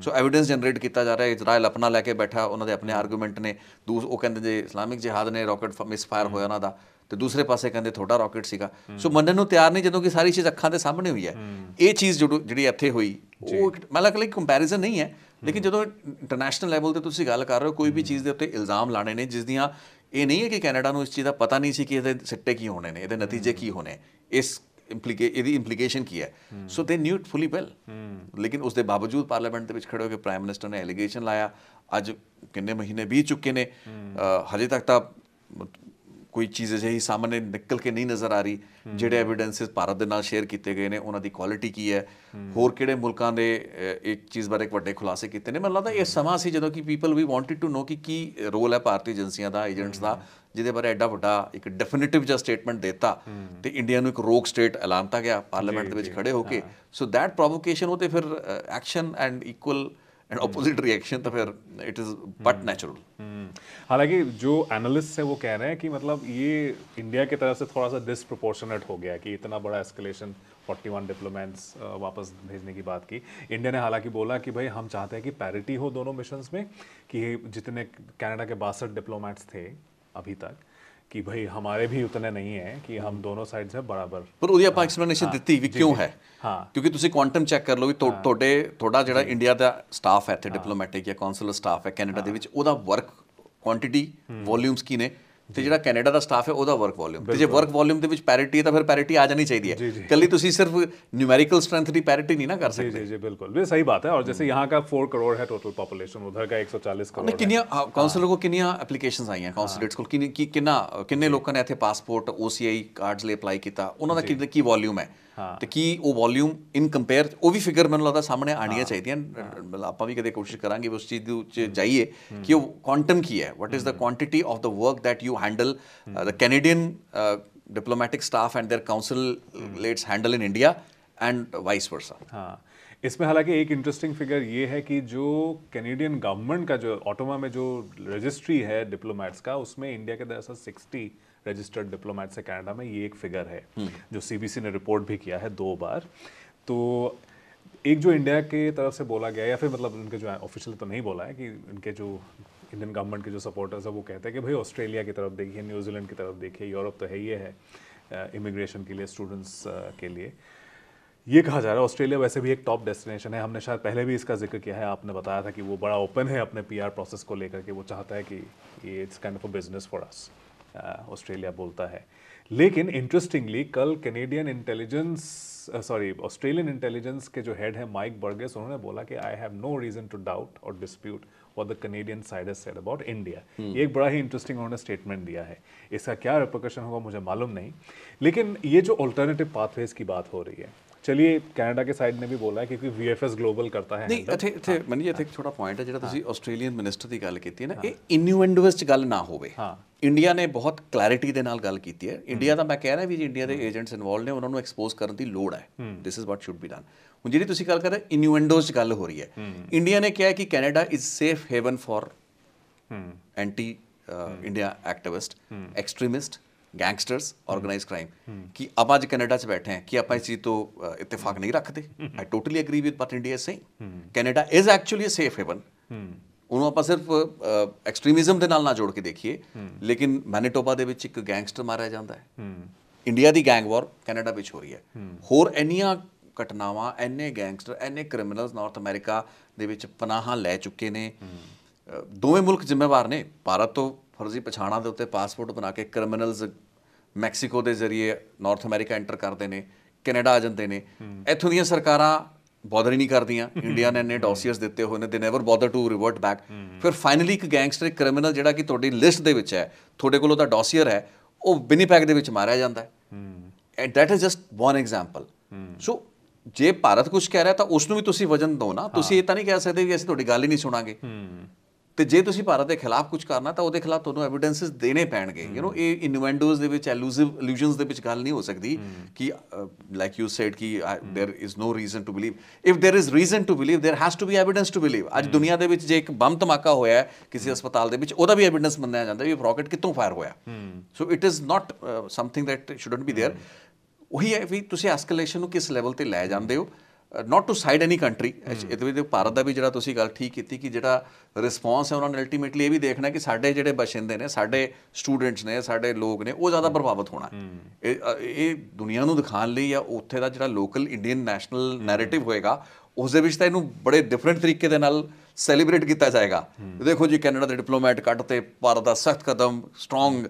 ਸੋ ਐਵੀਡੈਂਸ ਜਨਰੇਟ ਕੀਤਾ ਜਾ ਰਿਹਾ। ਇਜ਼ਰਾਈਲ ਆਪਣਾ ਲੈ ਕੇ ਬੈਠਾ, ਉਹਨਾਂ ਦੇ ਆਪਣੇ ਆਰਗੂਮੈਂਟ ਨੇ। ਉਹ ਕਹਿੰਦੇ ਜੇ ਇਸਲਾਮਿਕ ਜਿਹਾਦ ਨੇ ਰਾਕਟ ਮਿਸਫਾਇਰ ਹੋਇਆ ਉਹਨਾਂ ਦਾ, ਤੇ ਦੂਸਰੇ ਪਾਸੇ ਕਹਿੰਦੇ ਤੁਹਾਡਾ ਰਾਕਟ ਸੀਗਾ। ਸੋ ਮੰਨਣ ਨੂੰ ਤਿਆਰ ਨਹੀਂ ਜਦੋਂ ਕਿ ਸਾਰੀ ਚੀਜ਼ ਅੱਖਾਂ ਦੇ ਸਾਹਮਣੇ ਹੋਈ ਹੈ। ਇਹ ਚੀਜ਼ ਜਿਹੜੀ ਇੱਥੇ ਹੋਈ ਉਹ ਮਤਲਬ ਕਿ ਕੰਪੈਰੀਜ਼ਨ ਨਹੀਂ ਹੈ, ਲੇਕਿਨ ਜਦੋਂ ਇੰਟਰਨੈਸ਼ਨਲ ਲੈਵਲ ਤੇ ਤੁਸੀਂ ਗੱਲ ਕਰ ਰਹੇ ਹੋ ਕੋਈ ਵੀ ਚੀਜ਼ ਦੇ ਉੱਤੇ ਇਲਜ਼ਾਮ ਲਾਣੇ ਨੇ ਜਿਸ ਦੀਆਂ ਇਹ ਨਹੀਂ ਹੈ ਕਿ ਕੈਨੇਡਾ ਨੂੰ ਇਸ ਚੀਜ਼ ਦਾ ਪਤਾ ਨਹੀਂ ਸੀ ਕਿ ਇਹਦੇ ਸਿੱਟੇ ਕੀ ਹੋਣੇ ਨੇ, ਇਹਦੇ ਨਤੀਜੇ ਕੀ ਹੋਣੇ, ਇਹਦੀ ਇੰਪਲੀਕੇਸ਼ਨ ਕੀ ਹੈ। ਸੋ ਦੇ ਨਿਊ ਇਟ ਫੁਲੀ ਵੈਲ, ਲੇਕਿਨ ਉਸ ਦੇ ਬਾਵਜੂਦ ਪਾਰਲੀਮੈਂਟ ਦੇ ਵਿੱਚ ਖੜੇ ਹੋ ਕੇ ਪ੍ਰਾਈਮ ਮਿਨਿਸਟਰ ਨੇ ਐਲੀਗੇਸ਼ਨ ਲਾਇਆ। ਅੱਜ ਕਿੰਨੇ ਮਹੀਨੇ ਬੀਤ ਚੁੱਕੇ ਨੇ, ਹਜੇ ਤੱਕ ਤਾਂ ਕੋਈ ਚੀਜ਼ ਅਜਿਹੀ ਸਾਹਮਣੇ ਨਿਕਲ ਕੇ ਨਹੀਂ ਨਜ਼ਰ ਆ ਰਹੀ। ਜਿਹੜੇ ਐਵੀਡੈਂਸਿਸ ਭਾਰਤ ਦੇ ਨਾਲ ਸ਼ੇਅਰ ਕੀਤੇ ਗਏ ਨੇ ਉਹਨਾਂ ਦੀ ਕੁਆਲਿਟੀ ਕੀ ਹੈ, ਹੋਰ ਕਿਹੜੇ ਮੁਲਕਾਂ ਦੇ ਇੱਕ ਚੀਜ਼ ਬਾਰੇ ਵੱਡੇ ਖੁਲਾਸੇ ਕੀਤੇ ਨੇ। ਮੈਨੂੰ ਲੱਗਦਾ ਇਹ ਸਮਾਂ ਸੀ ਜਦੋਂ ਕਿ people we wanted to know ਕਿ ਕੀ ਰੋਲ ਹੈ ਭਾਰਤੀ ਏਜੰਸੀਆਂ ਦਾ, ਏਜੰਟਸ ਦਾ, ਜਿਹਦੇ ਬਾਰੇ ਐਡਾ ਵੱਡਾ ਇੱਕ ਡੈਫੀਨਿਟਿਵ ਜਿਹਾ ਸਟੇਟਮੈਂਟ ਦਿੱਤਾ ਤੇ ਇੰਡੀਆ ਨੂੰ ਇੱਕ ਰੋਕ ਸਟੇਟ ਐਲਾਨਤਾ ਗਿਆ ਪਾਰਲੀਮੈਂਟ ਦੇ ਵਿੱਚ ਖੜੇ ਹੋ ਕੇ। ਸੋ ਦੈਟ ਪ੍ਰੋਵੋਕੇਸ਼ਨ ਉਹ ਤੇ ਫਿਰ action and equal and opposite reaction तो फिर इट इज़ बट नेचुरल। हालांकि जो एनालिस्ट है वो कह रहे हैं कि मतलब ये इंडिया की तरफ से थोड़ा सा डिसप्रोपोर्शनेट हो गया कि इतना बड़ा एस्केलेशन, 41 डिप्लोमेट्स वापस भेजने की बात की। इंडिया ने हालांकि बोला कि भाई हम चाहते हैं कि पैरिटी हो दोनों मिशंस में, कि जितने कनाडा के 62 डिप्लोमेट्स थे अभी तक कि भाई हमारे भी उतने नहीं है कि हम दोनों साइड से बराबर। पर ਉਹਦੀ ਆਪਾਂ ਐਕਸਪਲੇਨੇਸ਼ਨ ਦਿੱਤੀ ਵੀ ਕਿਉਂ ਹੈ। ਕਿਉਂਕਿ ਤੁਸੀਂ ਕੁਆਂਟਮ ਚੈੱਕ ਕਰ ਲਓ ਵੀ ਤੁਹਾਡਾ ਜਿਹੜਾ ਇੰਡੀਆ ਦਾ ਸਟਾਫ ਹੈ ਇੱਥੇ ਡਿਪਲੋਮੈਟਿਕ ਜਾਂ ਕੌਂਸੂਲਰ ਸਟਾਫ ਹੈ ਕੈਨੇਡਾ ਦੇ ਵਿੱਚ, ਉਹਦਾ ਵਰਕ ਕੁਆਂਟੀਟੀ ਵੋਲਿਊਮਸ ਕੀ ਨੇ, ਤੇ ਜਿਹੜਾ ਕੈਨੇਡਾ ਦਾ ਸਟਾਫ ਹੈ ਉਹਦਾ ਵਰਕ ਵੋਲਿਊਮ। ਤੇ ਜੇ ਵਰਕ ਵੋਲਿਊਮ ਦੇ ਵਿੱਚ ਪੈਰਿਟੀ ਹੈ ਤਾਂ ਫਿਰ ਪੈਰਿਟੀ ਆ ਜਾਣੀ ਚਾਹੀਦੀ ਹੈ। ਕੱਲੀ ਤੁਸੀਂ ਸਿਰਫ न्यूमेरिकल स्ट्रेंथ ਦੀ ਪੈਰਿਟੀ नहीं ना कर सकते। जी बिल्कुल, ये सही बात है। और जैसे यहाँ का 4 करोड़ है टोटल पॉपुलेशन, उधर का 140 करोड़। ਕਿੰਨੀਆਂ ਕਾਉਂਸਲਰ ਕੋ ਕਿੰਨੀਆਂ ਐਪਲੀਕੇਸ਼ਨਸ ਆਈਆਂ, ਕਾਉਂਸੂਲੇਟਸ ਕੋਲ ਕਿੰਨੇ ਲੋਕਾਂ ਨੇ ਇੱਥੇ ਪਾਸਪੋਰਟ OCI ਕਾਰਡਸ ਲਈ ਅਪਲਾਈ ਕੀਤਾ, ਉਹਨਾਂ ਦਾ ਕੀ ਵੋਲਿਊਮ ਹੈ ਤੇ ਕੀ ਉਹ ਵੋਲਿਊਮ ਇਨ ਕੰਪੇਅਰ, ਉਹ ਵੀ ਫਿਗਰ ਮੈਨੂੰ ਲੱਗਦਾ ਸਾਹਮਣੇ ਆਣੀਆਂ ਚਾਹੀਦੀਆਂ। ਆਪਾਂ ਵੀ ਕਦੇ ਕੋਸ਼ਿਸ਼ ਕਰਾਂਗੇ ਉਸ ਚੀਜ਼ ਦੇ ਵਿੱਚ ਜਾਈਏ ਕਿ ਉਹ ਕੁਆਂਟਮ ਕੀ ਹੈ, what is the quantity of the work that you handle the Canadian diplomatic staff and their consulates handle in India and vice versa. हाँ, इसमें हालांकि एक इंटरेस्टिंग फिगर ये है कि जो कैनेडियन गवर्नमेंट का जो ऑटोमा में जो रजिस्ट्री है डिप्लोमेट्स का, उसमें इंडिया के दरअसल 60 रजिस्टर्ड डिप्लोमेट्स है कनाडा में। ये एक फिगर है जो CBC ने रिपोर्ट भी किया है 2 बार। तो एक जो इंडिया के तरफ से बोला गया, या फिर मतलब उनके जो ऑफिशियल तो नहीं बोला है, कि इनके जो इंडियन गवर्नमेंट के जो सपोर्टर्स है वो कहते हैं कि भाई ऑस्ट्रेलिया की तरफ देखिए, न्यूजीलैंड की तरफ देखिए, यूरोप तो है ही है इमिग्रेशन के लिए, स्टूडेंट्स के लिए। ये कहा जा रहा है ऑस्ट्रेलिया वैसे भी एक टॉप डेस्टिनेशन है। हमने शायद पहले भी इसका जिक्र किया है, आपने बताया था कि वो बड़ा ओपन है अपने PR प्रोसेस को लेकर के, वो चाहता है कि ये it's kind of a business for us, Australia बोलता है। लेकिन इंटरेस्टिंगली कल ऑस्ट्रेलियन इंटेलिजेंस के जो हेड है माइक बर्गेस, उन्होंने बोला कि I have no reason to doubt और dispute what the Canadian side has said about India। ये एक बड़ा ही इंटरेस्टिंग उन्होंने स्टेटमेंट दिया है। इसका क्या रिपरकशन होगा मुझे मालूम नहीं, लेकिन ये जो अल्टरनेटिव पाथवेज की बात हो रही है, चलिए कनाडा के साइड ने भी बोला है क्योंकि VFS ग्लोबल करता है। नहीं ਇੱਥੇ ਮਨੀ ਇੱਥੇ ਇੱਕ ਛੋਟਾ ਪੁਆਇੰਟ ਹੈ ਜਿਹੜਾ ਤੁਸੀਂ ਆਸਟ੍ਰੇਲੀਅਨ ਮਿਨਿਸਟਰ ਦੀ ਗੱਲ ਕੀਤੀ ਹੈ ਨਾ, ਇਹ ਇਨਿਊਐਂਡੋਸ 'ਚ ਗੱਲ ਨਾ ਹੋਵੇ। ਇੰਡੀਆ ਨੇ ਬਹੁਤ ਕਲੈਰਿਟੀ ਦੇ ਨਾਲ ਗੱਲ ਕੀਤੀ ਹੈ। ਇੰਡੀਆ ਦਾ ਮੈਂ ਕਹਿ ਰਿਹਾ ਵੀ ਜੀ ਇੰਡੀਆ ਦੇ ਏਜੰਟਸ ਇਨਵੋਲਵ ਨੇ, ਉਹਨਾਂ ਨੂੰ ਐਕਸਪੋਜ਼ ਕਰਨ ਦੀ ਲੋੜ ਹੈ। This is what should be done. ਹੁਣ ਜਿਹੜੀ ਤੁਸੀਂ ਗੱਲ ਕਰ ਰਹੇ ਇਨਿਊਐਂਡੋਜ਼ 'ਚ ਗੱਲ ਹੋ ਰਹੀ ਹੈ, ਇੰਡੀਆ ਨੇ ਕਿਹਾ ਕਿ Canada is safe haven for anti India activist, extremist, gangsters, organised crime कि अब आज कनाडा च बैठे हैं कि आप इस चीज़ तो इत्तेफाक नहीं रखते। I totally agree with what India is saying, Canada is actually safe haven. ਉਹਨੂੰ ਆਪਾਂ ਸਿਰਫ ਐਕਸਟ੍ਰੀਮਿਜ਼ਮ ਦੇ ਨਾਲ ਨਾ ਜੋੜ ਕੇ ਦੇਖੀਏ, ਲੇਕਿਨ ਮੈਨੀਟੋਬਾ ਦੇ ਵਿੱਚ ਇੱਕ ਗੈਂਗਸਟਰ ਮਾਰਿਆ ਜਾਂਦਾ ਹੈ, ਇੰਡੀਆ ਦੀ ਗੈਂਗ ਵਾਰ ਕੈਨੇਡਾ ਵਿੱਚ ਹੋ ਰਹੀ ਹੈ। ਹੋਰ ਇੰਨੀਆਂ ਘਟਨਾਵਾਂ, ਇੰਨੇ ਗੈਂਗਸਟਰ, ਇੰਨੇ ਕ੍ਰਿਮੀਨਲਸ ਨਾਰਥ ਅਮਰੀਕਾ ਦੇ ਵਿੱਚ ਪਨਾਹਾਂ ਲੈ ਚੁੱਕੇ ਨੇ। ਦੋਵੇਂ ਮੁਲਕ ਜ਼ਿੰਮੇਵਾਰ ਨੇ। ਭਾਰਤ ਤੋਂ ਫਰਜ਼ੀ ਪਛਾਣਾਂ ਦੇ ਉੱਤੇ ਪਾਸਪੋਰਟ ਬਣਾ ਕੇ ਕ੍ਰਿਮੀਨਲਸ ਮੈਕਸੀਕੋ ਦੇ ਜ਼ਰੀਏ ਨਾਰਥ ਅਮਰੀਕਾ ਐਂਟਰ ਕਰਦੇ ਨੇ, ਕੈਨੇਡਾ ਆ ਜਾਂਦੇ ਨੇ। ਇੱਥੋਂ ਦੀਆਂ ਸਰਕਾਰਾਂ ਬੋਦਰ ਹੀ ਨਹੀਂ ਕਰਦੀਆਂ। ਇੰਡੀਆ ਨੇ ਇੰਨੇ ਡੋਸੀਅਰਸ ਦਿੱਤੇ ਹੋਏ ਨੇ, they never bother to revert back. ਫਿਰ ਫਾਈਨਲੀ ਇੱਕ ਗੈਂਗਸਟਰ, ਇੱਕ ਕ੍ਰਿਮੀਨਲ ਜਿਹੜਾ ਕਿ ਤੁਹਾਡੀ ਲਿਸਟ ਦੇ ਵਿੱਚ ਹੈ, ਤੁਹਾਡੇ ਕੋਲ ਉਹਦਾ ਡੋਸੀਅਰ ਹੈ, ਉਹ ਵਿਨੀਪੈਗ ਦੇ ਵਿੱਚ ਮਾਰਿਆ ਜਾਂਦਾ ਹੈ। And that is just one example. So ਜੇ ਭਾਰਤ ਕੁਝ ਕਹਿ ਰਿਹਾ ਤਾਂ ਉਸ ਨੂੰ ਵੀ ਤੁਸੀਂ ਵਜਨ ਦਿਓ ਨਾ। ਤੁਸੀਂ ਇਹ ਤਾਂ ਨਹੀਂ ਕਹਿ ਸਕਦੇ ਵੀ ਅਸੀਂ ਤੁਹਾਡੀ ਗੱਲ ਹੀ ਨਹੀਂ ਸੁਣਾਂਗੇ। ਤੇ ਜੇ ਤੁਸੀਂ ਭਾਰਤ ਦੇ ਖਿਲਾਫ ਕੁਝ ਕਰਨਾ ਤਾਂ ਉਹਦੇ ਖਿਲਾਫ ਤੁਹਾਨੂੰ ਐਵੀਡੈਂਸਿਸ ਦੇਣੇ ਪੈਣਗੇ। ਇਹ ਇਨਵੈਂਡੋਜ਼ ਦੇ ਵਿੱਚ, ਇਲੂਜ਼ਨਸ ਦੇ ਵਿੱਚ ਗੱਲ ਨਹੀਂ ਹੋ ਸਕਦੀ ਕਿ ਲਾਈਕ ਯੂ ਸੈਡ ਕਿ there is no reason to believe. If there is reason to believe, there has to be evidence to believe. ਅੱਜ ਦੁਨੀਆ ਦੇ ਵਿੱਚ ਜੇ ਇੱਕ ਬੰਬ ਧਮਾਕਾ ਹੋਇਆ ਹੈ ਕਿਸੇ ਹਸਪਤਾਲ ਦੇ ਵਿੱਚ, ਉਹਦਾ ਵੀ ਐਵੀਡੈਂਸ ਮੰਨਿਆ ਜਾਂਦਾ ਵੀ ਇਹ ਰੌਕਟ ਕਿੱਥੋਂ ਫਾਇਰ ਹੋਇਆ। So it is not something that shouldn't be there. ਉਹੀ ਹੈ ਵੀ ਤੁਸੀਂ ਐਸਕੇਲੇਸ਼ਨ ਨੂੰ ਕਿਸ ਲੈਵਲ ਤੇ ਲੈ ਜਾਂਦੇ ਹੋ, not to side any country। ਇਹਦੇ ਵਿੱਚ ਭਾਰਤ ਦਾ ਵੀ ਜਿਹੜਾ ਤੁਸੀਂ ਗੱਲ ਠੀਕ ਕੀਤੀ ਕਿ ਜਿਹੜਾ ਰਿਸਪੌਂਸ ਹੈ ਉਹਨਾਂ ਨੇ ਅਲਟੀਮੇਟਲੀ ਇਹ ਵੀ ਦੇਖਣਾ ਕਿ ਸਾਡੇ ਜਿਹੜੇ ਬਸ਼ਿੰਦੇ ਨੇ, ਸਾਡੇ ਸਟੂਡੈਂਟਸ ਨੇ, ਸਾਡੇ ਲੋਕ ਨੇ, ਉਹ ਜ਼ਿਆਦਾ ਪ੍ਰਭਾਵਿਤ ਹੋਣਾ। ਇਹ ਦੁਨੀਆ ਨੂੰ ਦਿਖਾਉਣ ਲਈ ਜਾਂ ਉੱਥੇ ਦਾ ਜਿਹੜਾ ਲੋਕਲ ਇੰਡੀਅਨ ਨੈਸ਼ਨਲ ਨੈਰੇਟਿਵ ਹੋਏਗਾ, ਉਸ ਦੇ ਵਿੱਚ ਤਾਂ ਇਹਨੂੰ ਬੜੇ ਡਿਫਰੈਂਟ ਤਰੀਕੇ ਦੇ ਨਾਲ ਸੈਲੀਬ੍ਰੇਟ ਕੀਤਾ ਜਾਏਗਾ। ਦੇਖੋ ਜੀ ਕੈਨੇਡਾ ਦੇ ਡਿਪਲੋਮੈਟ ਕੱਢ ਤੇ, ਭਾਰਤ ਦਾ ਸਖਤ ਕਦਮ, ਸਟਰੋਂਗ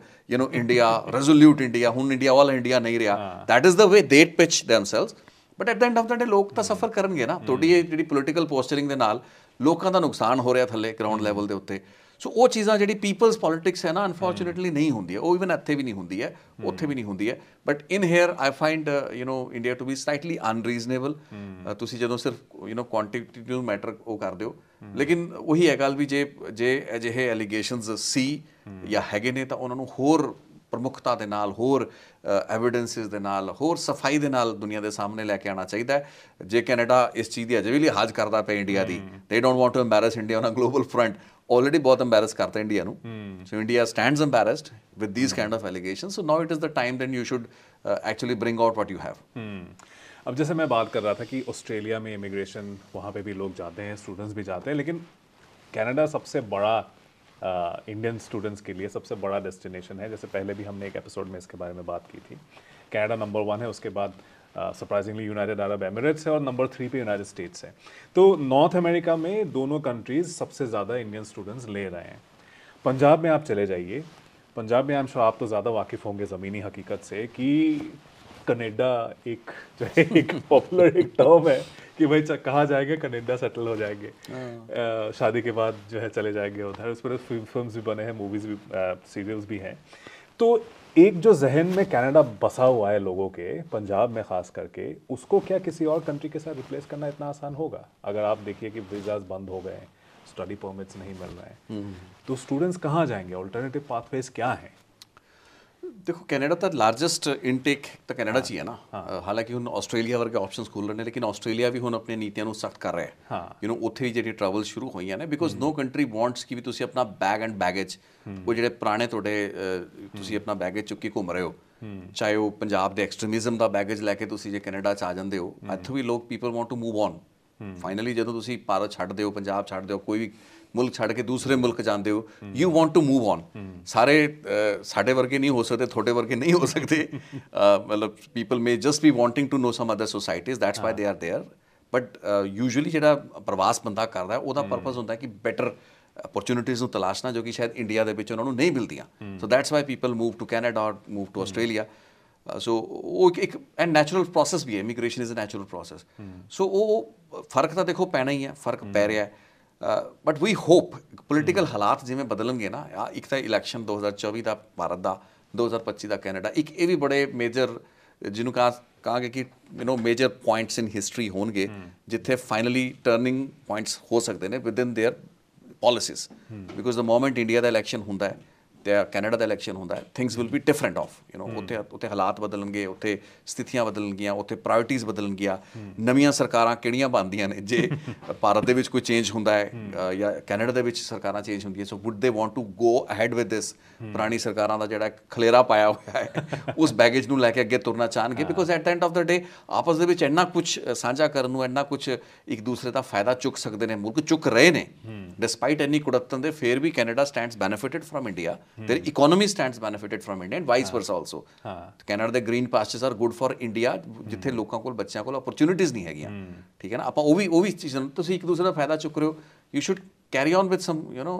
ਇੰਡੀਆ, ਰੈਜ਼ੋਲਿਊਟ ਇੰਡੀਆ। ਹੁਣ ਇੰਡੀਆ ਵਾਲਾ ਇੰਡੀਆ ਨਹੀਂ ਰਿਹਾ। That is the way they pitch themselves. But at the end of the day ਲੋਕ ਤਾਂ ਸਫਰ ਕਰਨਗੇ ਨਾ। ਤੁਹਾਡੀ ਇਹ ਜਿਹੜੀ ਪੋਲੀਟੀਕਲ ਪੋਸਚਰਿੰਗ ਦੇ ਨਾਲ ਲੋਕਾਂ ਦਾ ਨੁਕਸਾਨ ਹੋ ਰਿਹਾ ਥੱਲੇ ਗਰਾਊਂਡ ਲੈਵਲ ਦੇ ਉੱਤੇ। ਸੋ ਉਹ ਚੀਜ਼ਾਂ ਜਿਹੜੀ ਪੀਪਲਸ ਪੋਲੀਟਿਕਸ ਹੈ ਨਾ, ਅਨਫੋਰਚੂਨੇਟਲੀ ਨਹੀਂ ਹੁੰਦੀ ਹੈ। ਉਹ ਇਵਨ ਇੱਥੇ ਵੀ ਨਹੀਂ ਹੁੰਦੀ ਹੈ, ਉੱਥੇ ਵੀ ਨਹੀਂ ਹੁੰਦੀ ਹੈ। But in here I find India to be slightly unreasonable. ਤੁਸੀਂ ਜਦੋਂ ਸਿਰਫ ਕੁਆਂਟੀਟੀਵ ਮੈਟਰ ਉਹ ਕਰਦੇ ਹੋ। ਲੇਕਿਨ ਉਹੀ ਹੈ ਗੱਲ ਵੀ ਜੇ ਅਜਿਹੇ ਐਲੀਗੇਸ਼ਨਸ ਸੀ ਜਾਂ ਹੈਗੇ ਨੇ ਤਾਂ ਉਹਨਾਂ ਨੂੰ ਹੋਰ ਪ੍ਰਮੁੱਖਤਾ ਦੇ ਨਾਲ, ਹੋਰ ਐਵੀਡੈਂਸਿਸ ਦੇ ਨਾਲ, ਹੋਰ ਸਫਾਈ ਦੇ ਨਾਲ ਦੁਨੀਆ ਦੇ ਸਾਹਮਣੇ ਲੈ ਕੇ ਆਉਣਾ ਚਾਹੀਦਾ ਹੈ। ਜੇ ਕੈਨੇਡਾ ਇਸ ਚੀਜ਼ ਦੀ ਅਜੇ ਵੀ ਲਿਹਾਜ਼ ਕਰਦਾ ਪਿਆ ਇੰਡੀਆ ਦੀ, they don't want to embarrass India on a global front. Already ਬਹੁਤ ਐਮਬੈਰਸ ਕਰਤਾ ਇੰਡੀਆ ਨੂੰ। So India stands embarrassed with these kind of allegations. So now it is the time then you should actually bring out what you have. अब जैसे मैं बात कर रहा था कि ऑस्ट्रेलिया में इमिग्रेशन, वहाँ पे भी लोग जाते हैं, स्टूडेंट्स भी जाते हैं, लेकिन कनाडा सबसे बड़ा इंडियन स्टूडेंट्स के लिए सबसे बड़ा डेस्टिनेशन है। जैसे पहले भी हमने एक एपिसोड में इसके बारे में बात की थी। कनाडा नंबर 1 है, उसके बाद सरप्राइजिंगली यूनाइटेड अरब एमिरेट्स है और नंबर 3 पे यूनाइटेड स्टेट्स है। तो नॉर्थ अमेरिका में दोनों कंट्रीज़ सबसे ज़्यादा इंडियन स्टूडेंट्स ले रहे हैं। पंजाब में आप चले जाइए, पंजाब में आई एम श्योर आप तो ज़्यादा वाकिफ़ होंगे ज़मीनी हकीकत से कि कनाडा एक जो है एक पॉपुलर एक टर्म है कि भाई कहाँ जाएंगे, कनाडा सेटल हो जाएंगे, शादी के बाद जो है चले जाएंगे उधर। उस पर फिल्म्स भी बने हैं, मूवीज़ भी, सीरियल्स भी हैं। तो एक जो जहन में कनाडा बसा हुआ है लोगों के, पंजाब में ख़ास करके, उसको क्या किसी और कंट्री के साथ रिप्लेस करना इतना आसान होगा? अगर आप देखिए कि वीज़ाज बंद हो गए हैं, स्टडी परमिट्स नहीं मिल रहे हैं, तो स्टूडेंट्स कहाँ जाएंगे? ऑल्टरनेटिव पाथवेज क्या हैं? देखो ਕੈਨੇਡਾ ਤਾਂ ਲਾਰਜੈਸਟ ਇਨਟੇਕ ਤਾਂ ਕੈਨੇਡਾ 'ਚ ਹੀ ਹੈ ਨਾ। ਹਾਲਾਂਕਿ ਹੁਣ ਆਸਟ੍ਰੇਲੀਆ ਵਰਗੇ ਆਪਸ਼ਨਸ ਖੁੱਲ੍ਹ ਰਹੇ ਨੇ, ਲੇਕਿਨ ਆਸਟ੍ਰੇਲੀਆ ਵੀ ਹੁਣ ਆਪਣੀਆਂ ਨੀਤੀਆਂ ਨੂੰ ਸਖਤ ਕਰ ਰਿਹਾ ਹੈ। ਉੱਥੇ ਵੀ ਜਿਹੜੀ ਟਰੈਵਲ ਸ਼ੁਰੂ ਹੋਈਆਂ ਨੇ, ਬਿਕੋਜ਼ ਨੋ ਕੰਟਰੀ ਵਾਂਟਸ ਕਿ ਵੀ ਤੁਸੀਂ ਆਪਣਾ ਬੈਗ ਐਂਡ ਬੈਗੇਜ, ਉਹ ਜਿਹੜੇ ਪੁਰਾਣੇ ਤੁਹਾਡੇ ਤੁਸੀਂ ਆਪਣਾ ਬੈਗੇਜ ਚੁੱਕ ਕੇ ਘੁੰਮ ਰਹੇ ਹੋ, ਚਾਹੇ ਉਹ ਪੰਜਾਬ ਦੇ ਐਕਸਟ੍ਰੀਮਿਜ਼ਮ ਦਾ ਬੈਗੇਜ ਲੈ ਕੇ ਤੁਸੀਂ ਜੇ ਕੈਨੇਡਾ 'ਚ ਆ ਜਾਂਦੇ ਹੋ, ਇੱਥੋਂ ਵੀ ਲੋਕ people want to move on. Finally ਜਦੋਂ ਤੁਸੀਂ ਭਾਰਤ ਛੱਡਦੇ ਹੋ, ਪੰਜਾਬ ਛੱਡਦੇ ਹੋ, ਕੋਈ ਵੀ ਮੁਲਕ ਛੱਡ ਕੇ ਦੂਸਰੇ ਮੁਲਕ ਜਾਂਦੇ ਹੋ, you want to move on. ਸਾਰੇ ਸਾਡੇ ਵਰਗੇ ਨਹੀਂ ਹੋ ਸਕਦੇ, ਤੁਹਾਡੇ ਵਰਗੇ ਨਹੀਂ ਹੋ ਸਕਦੇ। ਮਤਲਬ people may just be wanting to know some other societies, that's why they are there. But usually ਜਿਹੜਾ ਪ੍ਰਵਾਸ ਬੰਦਾ ਕਰਦਾ, ਉਹਦਾ ਪਰਪਸ ਹੁੰਦਾ ਕਿ ਬੈਟਰ ਅਪੋਰਚੁਨਿਟੀਜ਼ ਨੂੰ ਤਲਾਸ਼ਣਾ, ਜੋ ਕਿ ਸ਼ਾਇਦ ਇੰਡੀਆ ਦੇ ਵਿੱਚ ਉਹਨਾਂ ਨੂੰ ਨਹੀਂ ਮਿਲਦੀਆਂ। So that's why people move to Canada or move to Australia. So ਉਹ ਇੱਕ ਐਂਡ ਨੈਚੁਰਲ ਪ੍ਰੋਸੈਸ ਵੀ ਹੈ, immigration is a natural process. So ਉਹ ਫਰਕ ਤਾਂ ਦੇਖੋ ਪੈਣਾ ਹੀ ਹੈ, ਫਰਕ ਪੈ ਰਿਹਾ ਹੈ। ਬਟ ਵੀ ਹੋਪ ਪੋਲੀਟੀਕਲ ਹਾਲਾਤ ਜਿਵੇਂ ਬਦਲਣਗੇ ਨਾ, ਇੱਕ ਤਾਂ ਇਲੈਕਸ਼ਨ 2024 ਦਾ ਭਾਰਤ ਦਾ, 2025 ਦਾ ਕੈਨੇਡਾ, ਇੱਕ ਇਹ ਵੀ ਬੜੇ ਮੇਜਰ ਜਿਹਨੂੰ ਕਹਾਂਗੇ ਕਿ ਮੇਜਰ ਪੁਆਇੰਟਸ ਇਨ ਹਿਸਟਰੀ ਹੋਣਗੇ, ਜਿੱਥੇ ਫਾਈਨਲੀ ਟਰਨਿੰਗ ਪੁਆਇੰਟਸ ਹੋ ਸਕਦੇ ਨੇ with in there policies. Because the moment India the election ਹੁੰਦਾ ਹੈ, ਤੇ ਕੈਨੇਡਾ ਦਾ ਇਲੈਕਸ਼ਨ ਹੁੰਦਾ ਹੈ, things will be different of ਉੱਥੇ ਹਾਲਾਤ ਬਦਲਣਗੇ, ਉੱਥੇ ਸਥਿਤੀਆਂ ਬਦਲਣਗੀਆਂ, ਉੱਥੇ ਪ੍ਰਾਇੋਰਟੀਜ਼ ਬਦਲਣਗੀਆਂ, ਨਵੀਆਂ ਸਰਕਾਰਾਂ ਕਿਹੜੀਆਂ ਬਣਦੀਆਂ ਨੇ ਜੇ ਭਾਰਤ ਦੇ ਵਿੱਚ ਕੋਈ ਚੇਂਜ ਹੁੰਦਾ ਹੈ ਜਾਂ ਕੈਨੇਡਾ ਦੇ ਵਿੱਚ ਸਰਕਾਰਾਂ ਚੇਂਜ ਹੁੰਦੀਆਂ, so would they want to go ahead with this, ਪੁਰਾਣੀ ਸਰਕਾਰਾਂ ਦਾ ਜਿਹੜਾ ਖਲੇਰਾ ਪਾਇਆ ਹੋਇਆ ਹੈ ਉਸ ਬੈਗੇਜ ਨੂੰ ਲੈ ਕੇ ਅੱਗੇ ਤੁਰਨਾ ਚਾਹਣਗੇ, because at the end of the day ਆਪਸ ਦੇ ਵਿੱਚ ਇੰਨਾ ਕੁਝ ਸਾਂਝਾ ਕਰਨ ਨੂੰ, ਇੰਨਾ ਕੁਝ ਇੱਕ ਦੂਸਰੇ ਦਾ ਫਾਇਦਾ ਚੁੱਕ ਸਕਦੇ ਨੇ, ਮੁਲਕ ਚੁੱਕ ਰਹੇ ਨੇ ਡਿਸਪਾਈਟ ਇੰਨੀ ਕੁੜੱਤਣ ਦੇ, ਫਿਰ ਵੀ Canada stands benefitted from India, their economy stands benefitted from India and vice versa also. Canada ਦੇ green pastures are good for India, ਜਿੱਥੇ ਲੋਕਾਂ ਕੋਲ ਬੱਚਿਆਂ ਕੋਲ ਓਪਰਚੁਨਿਟੀਜ਼ ਨਹੀਂ ਹੈਗੀਆਂ, ਠੀਕ ਹੈ ਨਾ, ਆਪਾਂ ਉਹ ਵੀ ਚੀਜ਼ਾਂ ਤੁਸੀਂ ਇੱਕ ਦੂਸਰੇ ਦਾ ਫਾਇਦਾ ਚੁੱਕ ਰਹੇ ਹੋ, you should carry on with some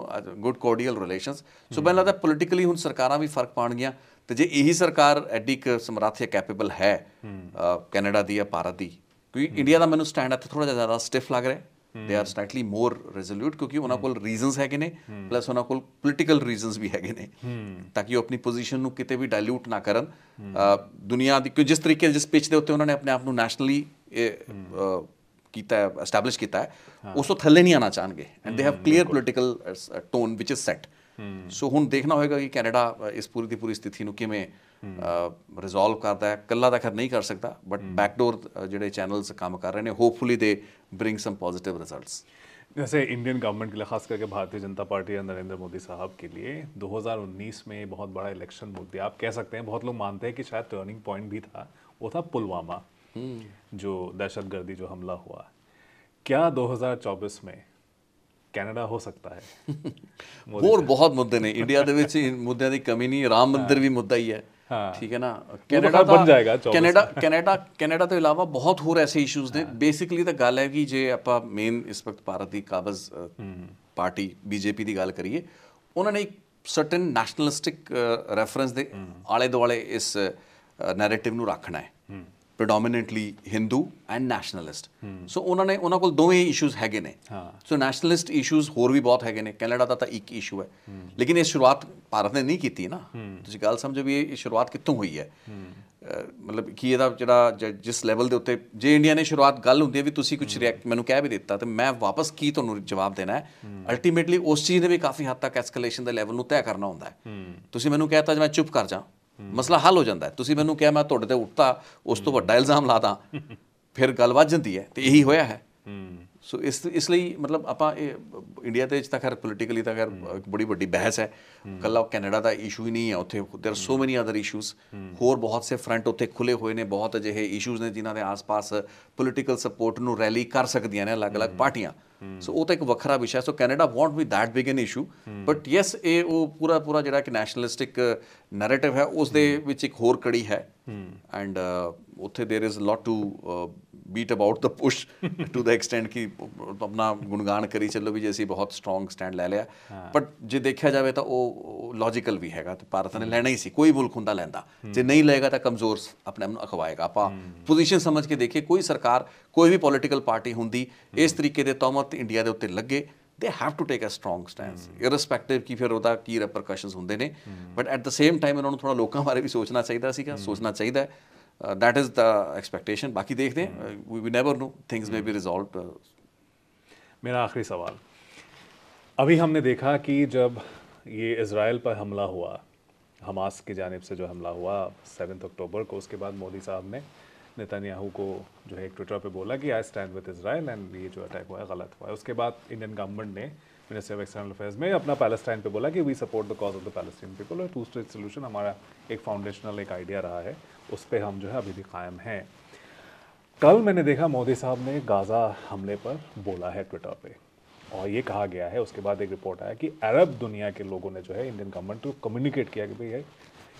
good cordial relations. So ਮੈਨੂੰ ਲੱਗਦਾ ਪੋਲੀਟੀਕਲੀ ਹੁਣ ਸਰਕਾਰਾਂ ਵੀ ਫਰਕ ਪਾਉਣਗੀਆਂ, ਤੇ ਜੇ ਇਹੀ ਸਰਕਾਰ ਐਡੀ ਕੁ ਸਮਰੱਥ ਜਾਂ ਕੈਪੇਬਲ ਹੈ ਕੈਨੇਡਾ ਦੀ ਜਾਂ ਭਾਰਤ ਦੀ, ਕਿਉਂਕਿ ਇੰਡੀਆ ਦਾ ਮੈਨੂੰ ਸਟੈਂਡ ਇੱਥੇ ਥੋੜ੍ਹਾ ਜਿਹਾ ਜ਼ਿਆਦਾ ਸਟਿਫ ਲੱਗ ਰਿਹਾ, ਦੇ ਆਰ ਸਲਾਈਟਲੀ ਮੋਰ ਰੈਜ਼ੋਲੂਟ, ਕਿਉਂਕਿ ਉਹਨਾਂ ਕੋਲ ਰੀਜ਼ਨਸ ਹੈਗੇ ਨੇ, ਪਲੱਸ ਉਹਨਾਂ ਕੋਲ ਪੋਲੀਟੀਕਲ ਰੀਜ਼ਨਸ ਵੀ ਹੈਗੇ ਨੇ, ਤਾਂ ਕਿ ਉਹ ਆਪਣੀ ਪੋਜੀਸ਼ਨ ਨੂੰ ਕਿਤੇ ਵੀ ਡਾਇਲੂਟ ਨਾ ਕਰਨ ਦੁਨੀਆ ਦੀ, ਕਿਉਂ ਜਿਸ ਤਰੀਕੇ ਜਿਸ ਪਿਚ ਦੇ ਉੱਤੇ ਉਹਨਾਂ ਨੇ ਆਪਣੇ ਆਪ ਨੂੰ ਨੈਸ਼ਨਲੀ ਕੀਤਾ ਹੈ, ਐਸਟੈਬਲਿਸ਼ ਕੀਤਾ ਹੈ, ਉਸ ਤੋਂ ਥੱਲੇ ਨਹੀਂ ਆਉਣਾ ਚਾਹਣਗੇ, and they have clear political tone which is set. So ਹੁਣ ਦੇਖਣਾ ਹੋਏਗਾ ਕਿ ਕੈਨੇਡਾ ਇਸ ਪੂਰੀ ਦੀ ਪੂਰੀ ਸਥਿਤੀ ਨੂੰ ਕਿਵੇਂ ਰਿਜ਼ੋਲਵ ਕਰਦਾ ਹੈ। ਇਕੱਲਾ ਤਾਂ ਖੈਰ ਨਹੀਂ ਕਰ ਸਕਦਾ, ਬਟ ਬੈਕਡੋਰ ਜਿਹੜੇ ਚੈਨल्स ਕੰਮ कर रहे हैं, hopefully they bring some positive results. जैसे इंडियन गवर्नमेंट के लिए, खास करके भारतीय जनता पार्टी या नरेंद्र मोदी साहब के लिए 2019 में बहुत बड़ा इलेक्शन मुद्दे आप कह सकते हैं, बहुत लोग मानते हैं कि शायद टर्निंग पॉइंट भी था, वो था पुलवामा जो दहशतगर्दी जो हमला हुआ। क्या 2024 में ਕੈਨੇਡਾ ਹੋ ਸਕਦਾ ਹੈ? ਹੋਰ ਬਹੁਤ ਮੁੱਦੇ ਨੇ ਇੰਡੀਆ ਦੇ ਵਿੱਚ, ਮੁੱਦਿਆਂ ਦੀ ਕਮੀ ਨਹੀਂ, ਰਾਮ ਮੰਦਿਰ ਵੀ ਮੁੱਦਾ ਹੀ ਹੈ, ਠੀਕ ਹੈ ਨਾ, ਕੈਨੇਡਾ ਬਣ ਜਾਏਗਾ, ਕੈਨੇਡਾ ਤੋਂ ਇਲਾਵਾ ਬਹੁਤ ਹੋਰ ਐਸੇ ਇਸ਼ੂਜ਼ ਨੇ। ਬੇਸਿਕਲੀ ਤਾਂ ਗੱਲ ਹੈ ਕਿ ਜੇ ਆਪਾਂ ਮੇਨ ਇਸ ਵਕਤ ਭਾਰਤ ਦੀ ਕਾਬਜ਼ ਪਾਰਟੀ ਬੀਜੇਪੀ ਦੀ ਗੱਲ ਕਰੀਏ, ਉਹਨਾਂ ਨੇ ਇੱਕ ਸਰਟਨ ਨੈਸ਼ਨਲਿਸਟਿਕ ਰੈਫਰੈਂਸ ਦੇ ਆਲੇ ਦੁਆਲੇ ਇਸ ਨੈਰੇਟਿਵ ਨੂੰ ਰੱਖਣਾ ਹੈ, predominantly Hindu and nationalist। ਸੋ ਉਹਨਾਂ ਕੋਲ ਦੋਵੇਂ ਇਸ਼ੂਜ਼ ਹੈਗੇ ਨੇ। ਸੋ ਨੈਸ਼ਨਲਿਸਟ ਇਸ਼ੂਜ਼ ਹੋਰ ਵੀ ਬਹੁਤ ਹੈਗੇ ਨੇ, ਕੈਨੇਡਾ ਦਾ ਤਾਂ ਇੱਕ ਇਸ਼ੂ ਹੈ, ਲੇਕਿਨ ਇਹ ਸ਼ੁਰੂਆਤ ਭਾਰਤ ਨੇ ਨਹੀਂ ਕੀਤੀ ਨਾ, ਤੁਸੀਂ ਗੱਲ ਸਮਝੋ ਵੀ ਇਹ ਸ਼ੁਰੂਆਤ ਕਿੱਥੋਂ ਹੋਈ ਹੈ, ਮਤਲਬ ਕਿ ਇਹਦਾ ਜਿਹੜਾ ਜਿਸ ਲੈਵਲ ਦੇ ਉੱਤੇ ਜੇ ਇੰਡੀਆ ਨੇ ਸ਼ੁਰੂਆਤ, ਗੱਲ ਹੁੰਦੀ ਹੈ ਵੀ ਤੁਸੀਂ ਕੁਝ ਮੈਨੂੰ ਕਹਿ ਵੀ ਦਿੱਤਾ ਤੇ ਮੈਂ ਵਾਪਸ ਕੀ ਤੁਹਾਨੂੰ ਜਵਾਬ ਦੇਣਾ ਹੈ, ਅਲਟੀਮੇਟਲੀ ਉਸ ਚੀਜ਼ ਨੇ ਵੀ ਕਾਫੀ ਹੱਦ ਤੱਕ ਐਸਕੇਲੇਸ਼ਨ ਦੇ ਲੈਵਲ ਨੂੰ ਤੈਅ ਕਰਨਾ ਹੁੰਦਾ ਹੈ। ਤੁਸੀਂ ਮੈਨੂੰ ਕਹਿਤਾ ਜੇ ਮੈਂ ਚੁੱਪ ਕਰ ਜਾ, ਮਸਲਾ ਹੱਲ ਹੋ ਜਾਂਦਾ ਹੈ, ਤੁਸੀਂ ਮੈਨੂੰ ਕਿਹਾ ਮੈਂ ਤੁਹਾਡੇ ਤੇ ਉੱਠਤਾ, ਉਸ ਤੋਂ ਵੱਡਾ ਇਲਜ਼ਾਮ ਲਾਦਾ, ਫਿਰ ਗੱਲ ਵੱਧ ਜਾਂਦੀ ਹੈ, ਤੇ ਇਹੀ ਹੋਇਆ ਹੈ। ਸੋ ਇਸ ਲਈ ਮਤਲਬ ਆਪਾਂ ਇਹ ਇੰਡੀਆ ਦੇ ਵਿੱਚ ਤਾਂ ਖੈਰ ਪੋਲੀਟੀਕਲੀ ਤਾਂ ਖੈਰ ਬੜੀ ਵੱਡੀ ਬਹਿਸ ਹੈ, ਇਕੱਲਾ ਕੈਨੇਡਾ ਦਾ ਇਸ਼ੂ ਹੀ ਨਹੀਂ ਹੈ, ਉੱਥੇ ਦੇਰ ਆਰ ਸੋ ਮੈਨੀ ਅਦਰ ਇਸ਼ੂਜ਼, ਹੋਰ ਬਹੁਤ ਸੇ ਫਰੰਟ ਉੱਥੇ ਖੁੱਲੇ ਹੋਏ ਨੇ, ਬਹੁਤ ਅਜਿਹੇ ਇਸ਼ੂਜ਼ ਨੇ ਜਿਨ੍ਹਾਂ ਦੇ ਆਸ-ਪਾਸ ਪੋਲੀਟੀਕਲ ਸਪੋਰਟ ਨੂੰ ਰੈਲੀ ਕਰ ਸਕਦੀਆਂ ਨੇ ਅਲੱਗ-ਅਲੱਗ ਪਾਰਟੀਆਂ। ਸੋ ਉਹ ਤਾਂ ਇੱਕ ਵੱਖਰਾ ਵਿਸ਼ਾ। ਸੋ Canada won't B that big N issue, but yes ਇਹ ਉਹ ਪੂਰਾ ਜਿਹੜਾ ਕਿ ਨੈਸ਼ਨਲਿਸਟਿਕ ਨੈਰੇਟਿਵ ਹੈ ਉਸ ਦੇ ਵਿੱਚ ਇੱਕ ਹੋਰ ਕੜੀ ਹੈ, ਐਂਡ ਉੱਥੇ there is lot to beat about the push to the extent ਕਿ ਆਪਣਾ ਗੁਣਗਾਨ ਕਰੀ ਚੱਲੋ ਵੀ ਜੇ ਅਸੀਂ ਬਹੁਤ ਸਟਰੋਂਗ ਸਟੈਂਡ ਲੈ ਲਿਆ, ਬਟ ਜੇ ਦੇਖਿਆ ਜਾਵੇ ਤਾਂ ਉਹ ਲੌਜੀਕਲ ਵੀ ਹੈਗਾ, ਤੇ ਭਾਰਤ ਨੇ ਲੈਣਾ ਹੀ ਸੀ, ਕੋਈ ਮੁਲਕ ਹੁੰਦਾ ਲੈਂਦਾ, ਜੇ ਨਹੀਂ ਲਏਗਾ ਤਾਂ ਕਮਜ਼ੋਰ ਆਪਣੇ ਆਪ ਨੂੰ ਅਖਵਾਏਗਾ। ਆਪਾਂ ਪੋਜੀਸ਼ਨ ਸਮਝ ਕੇ ਦੇਖੀਏ, ਕੋਈ ਸਰਕਾਰ, ਕੋਈ ਵੀ ਪੋਲੀਟੀਕਲ ਪਾਰਟੀ ਹੁੰਦੀ, ਇਸ ਤਰੀਕੇ ਦੇ ਤੌਮਤ ਇੰਡੀਆ ਦੇ ਉੱਤੇ ਲੱਗੇ, they have to take a strong stance irrespective ਕਿ ਫਿਰ ਉਹਦਾ ਕੀ repercussions ਹੁੰਦੇ ਨੇ, but at the same time ਉਹਨਾਂ ਨੂੰ ਥੋੜਾ ਲੋਕਾਂ ਬਾਰੇ ਵੀ ਸੋਚਣਾ ਚਾਹੀਦਾ ਸੀਗਾ, ਸੋਚਣਾ ਚਾਹੀਦਾ ਹੈ, that is the expectation। ਬਾਕੀ ਦੇਖਦੇ हैं, we never know, things may be resolved। मेरा आखिरी सवाल, अभी हमने देखा कि जब ये इज़राइल पर हमला हुआ, हमास की जानिब से जो हमला हुआ 7 अक्टूबर को, उसके बाद मोदी साहब ने नेतन्याहू को जो है एक ट्विटर पे बोला कि I stand with Israel and ये जो अटैक हुआ है गलत हुआ है। उसके बाद इंडियन गवर्नमेंट ने मिनिस्ट्री ऑफ एक्सटर्नल अफेयर्स में अपना पैलेस्टाइन पे बोला कि we support the cause of the Palestine people, और 2 स्टेट सोल्यूशन हमारा एक फाउंडेशनल एक आइडिया रहा है, उस पर हम जो है अभी भी कायम हैं। कल मैंने देखा मोदी साहब ने गाज़ा हमले पर बोला है ट्विटर पे, और ये कहा गया है, उसके बाद एक रिपोर्ट आया कि अरब दुनिया के लोगों ने जो है इंडियन गवर्नमेंट को कम्युनिकेट किया कि भाई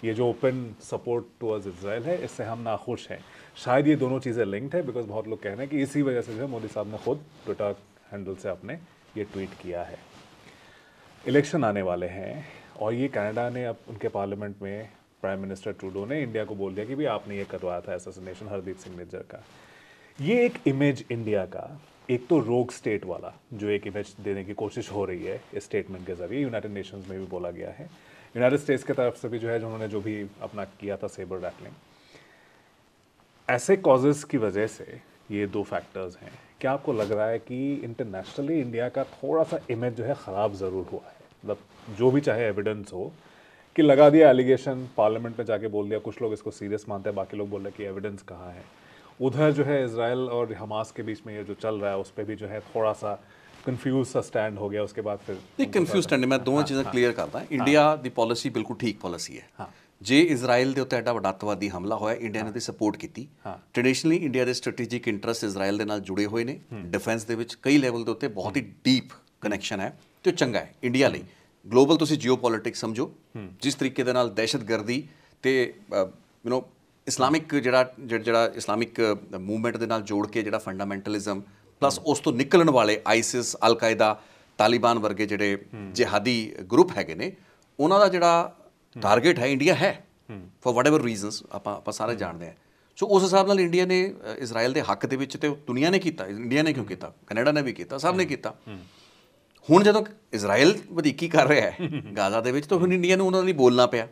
ये जो ओपन सपोर्ट टुवर्ड्स इज़राइल है, इससे हम नाखुश हैं। शायद ये दोनों चीज़ें लिंक्ड है, बिकॉज बहुत लोग कह रहे हैं कि इसी वजह से जो है मोदी साहब ने खुद ट्विटर हैंडल से अपने ये ट्वीट किया है। इलेक्शन आने वाले हैं, और ये कनाडा ने अब उनके पार्लियामेंट में प्राइम मिनिस्टर ट्रूडो ने इंडिया को बोल दिया कि भाई आपने ये करवाया था असैसिनेशन हरदीप सिंह निज्जर का। ये एक इमेज इंडिया का, एक तो रोग स्टेट वाला जो एक इमेज देने की कोशिश हो रही है इस स्टेटमेंट के ज़रिए, यूनाइटेड नेशंस में भी बोला गया है, यूनाइटेड स्टेट्स की तरफ से भी जो है जिन्होंने जो भी अपना किया था सेबर रैटलिंग, ऐसे कॉजेज़ की वजह से ये 2 फैक्टर्स हैं। क्या आपको लग रहा है कि इंटरनेशनली इंडिया का थोड़ा सा इमेज जो है ख़राब ज़रूर हुआ है, मतलब जो भी चाहे एविडेंस हो, कि लगा दिया एलिगेशन, पार्लियामेंट में जाके बोल दिया, कुछ लोग इसको सीरियस मानते हैं, बाकी लोग बोल रहे हैं कि एविडेंस कहाँ है। उधर जो है इजराइल और हमास के बीच में ये जो चल रहा है उस पर भी जो है थोड़ा सा कंफ्यूज सा स्टैंड हो गया। उसके बाद फिर नहीं, कंफ्यूज स्टैंड मैं दोनों चीज़ाਂ क्ਲੀਅਰ ਕਰਦਾ। ਇੰਡੀਆ ਦੀ ਪਾਲਿਸੀ ਬਿਲਕੁਲ ਠੀਕ ਪਾਲਿਸੀ ਹੈ। ਜੇ ਇਜ਼ਰਾਈਲ ਦੇ ਉੱਤੇ ਐਡਾ ਵੱਡਾ ਅੱਤਵਾਦੀ ਹਮਲਾ ਹੋਇਆ, ਇੰਡੀਆ ਨੇ ਉਹਦੀ ਸਪੋਰਟ ਕੀਤੀ। ਟ੍ਰੈਡੀਸ਼ਨਲੀ ਇੰਡੀਆ ਦੇ ਸਟ੍ਰੈਟੇਜਿਕ ਇੰਟਰਸਟ ਇਜ਼ਰਾਈਲ ਦੇ ਨਾਲ ਜੁੜੇ ਹੋਏ ਨੇ। ਡਿਫੈਂਸ ਦੇ ਵਿੱਚ ਕਈ ਲੈਵਲ ਦੇ ਉੱਤੇ ਬਹੁਤ ਹੀ ਡੀਪ ਕਨੈਕਸ਼ਨ ਹੈ ਤੇ ਉਹ ਚੰਗਾ ਹੈ ਇੰਡੀਆ ਲਈ। ਗਲੋਬਲ ਤੁਸੀਂ ਜੀਓਪੋਲਿਟਿਕਸ ਸਮਝੋ, ਜਿਸ ਤਰੀਕੇ ਦੇ ਨਾਲ ਦਹਿਸ਼ਤਗਰਦੀ ਤੇ ਇਸਲਾਮਿਕ ਜਿਹੜਾ ਇਸਲਾਮਿਕ ਮੂਵਮੈਂਟ ਦੇ ਨਾਲ ਜੋੜ ਕੇ ਜਿਹੜਾ ਫੰਡਾਮੈਂਟਲਿਜ਼ਮ ਪਲੱਸ ਉਸ ਤੋਂ ਨਿਕਲਣ ਵਾਲੇ ਆਈਸਿਸ, ਅਲ ਕਾਇਦਾ, ਤਾਲਿਬਾਨ ਵਰਗੇ ਜਿਹੜੇ ਜਿਹਾਦੀ ਗਰੁੱਪ ਹੈਗੇ ਨੇ, ਉਹਨਾਂ ਦਾ ਜਿਹੜਾ ਟਾਰਗੇਟ ਹੈ ਇੰਡੀਆ ਹੈ ਫॉर ਵਟਐਵਰ ਰੀਜ਼ਨਸ ਆਪਾਂ ਸਾਰੇ ਜਾਣਦੇ ਹਾਂ। ਸੋ ਉਸ ਹਿਸਾਬ ਨਾਲ ਇੰਡੀਆ ਨੇ ਇਜ਼ਰਾਈਲ ਦੇ ਹੱਕ ਦੇ ਵਿੱਚ ਤੇ ਦੁਨੀਆ ਨੇ ਕੀਤਾ, ਇੰਡੀਆ ਨੇ ਕਿਉਂ ਕੀਤਾ, ਕੈਨੇਡਾ ਨੇ ਵੀ ਕੀਤਾ, ਸਭ ਨੇ ਕੀਤਾ। ਹੁਣ ਜਦੋਂ ਇਜ਼ਰਾਈਲ ਵਧੀਕੀ ਕਰ ਰਿਹਾ ਹੈ ਗਾਜ਼ਾ ਦੇ ਵਿੱਚ ਤਾਂ ਹੁਣ ਇੰਡੀਆ ਨੂੰ ਉਹਨਾਂ ਲਈ ਬੋਲਣਾ ਪਿਆ।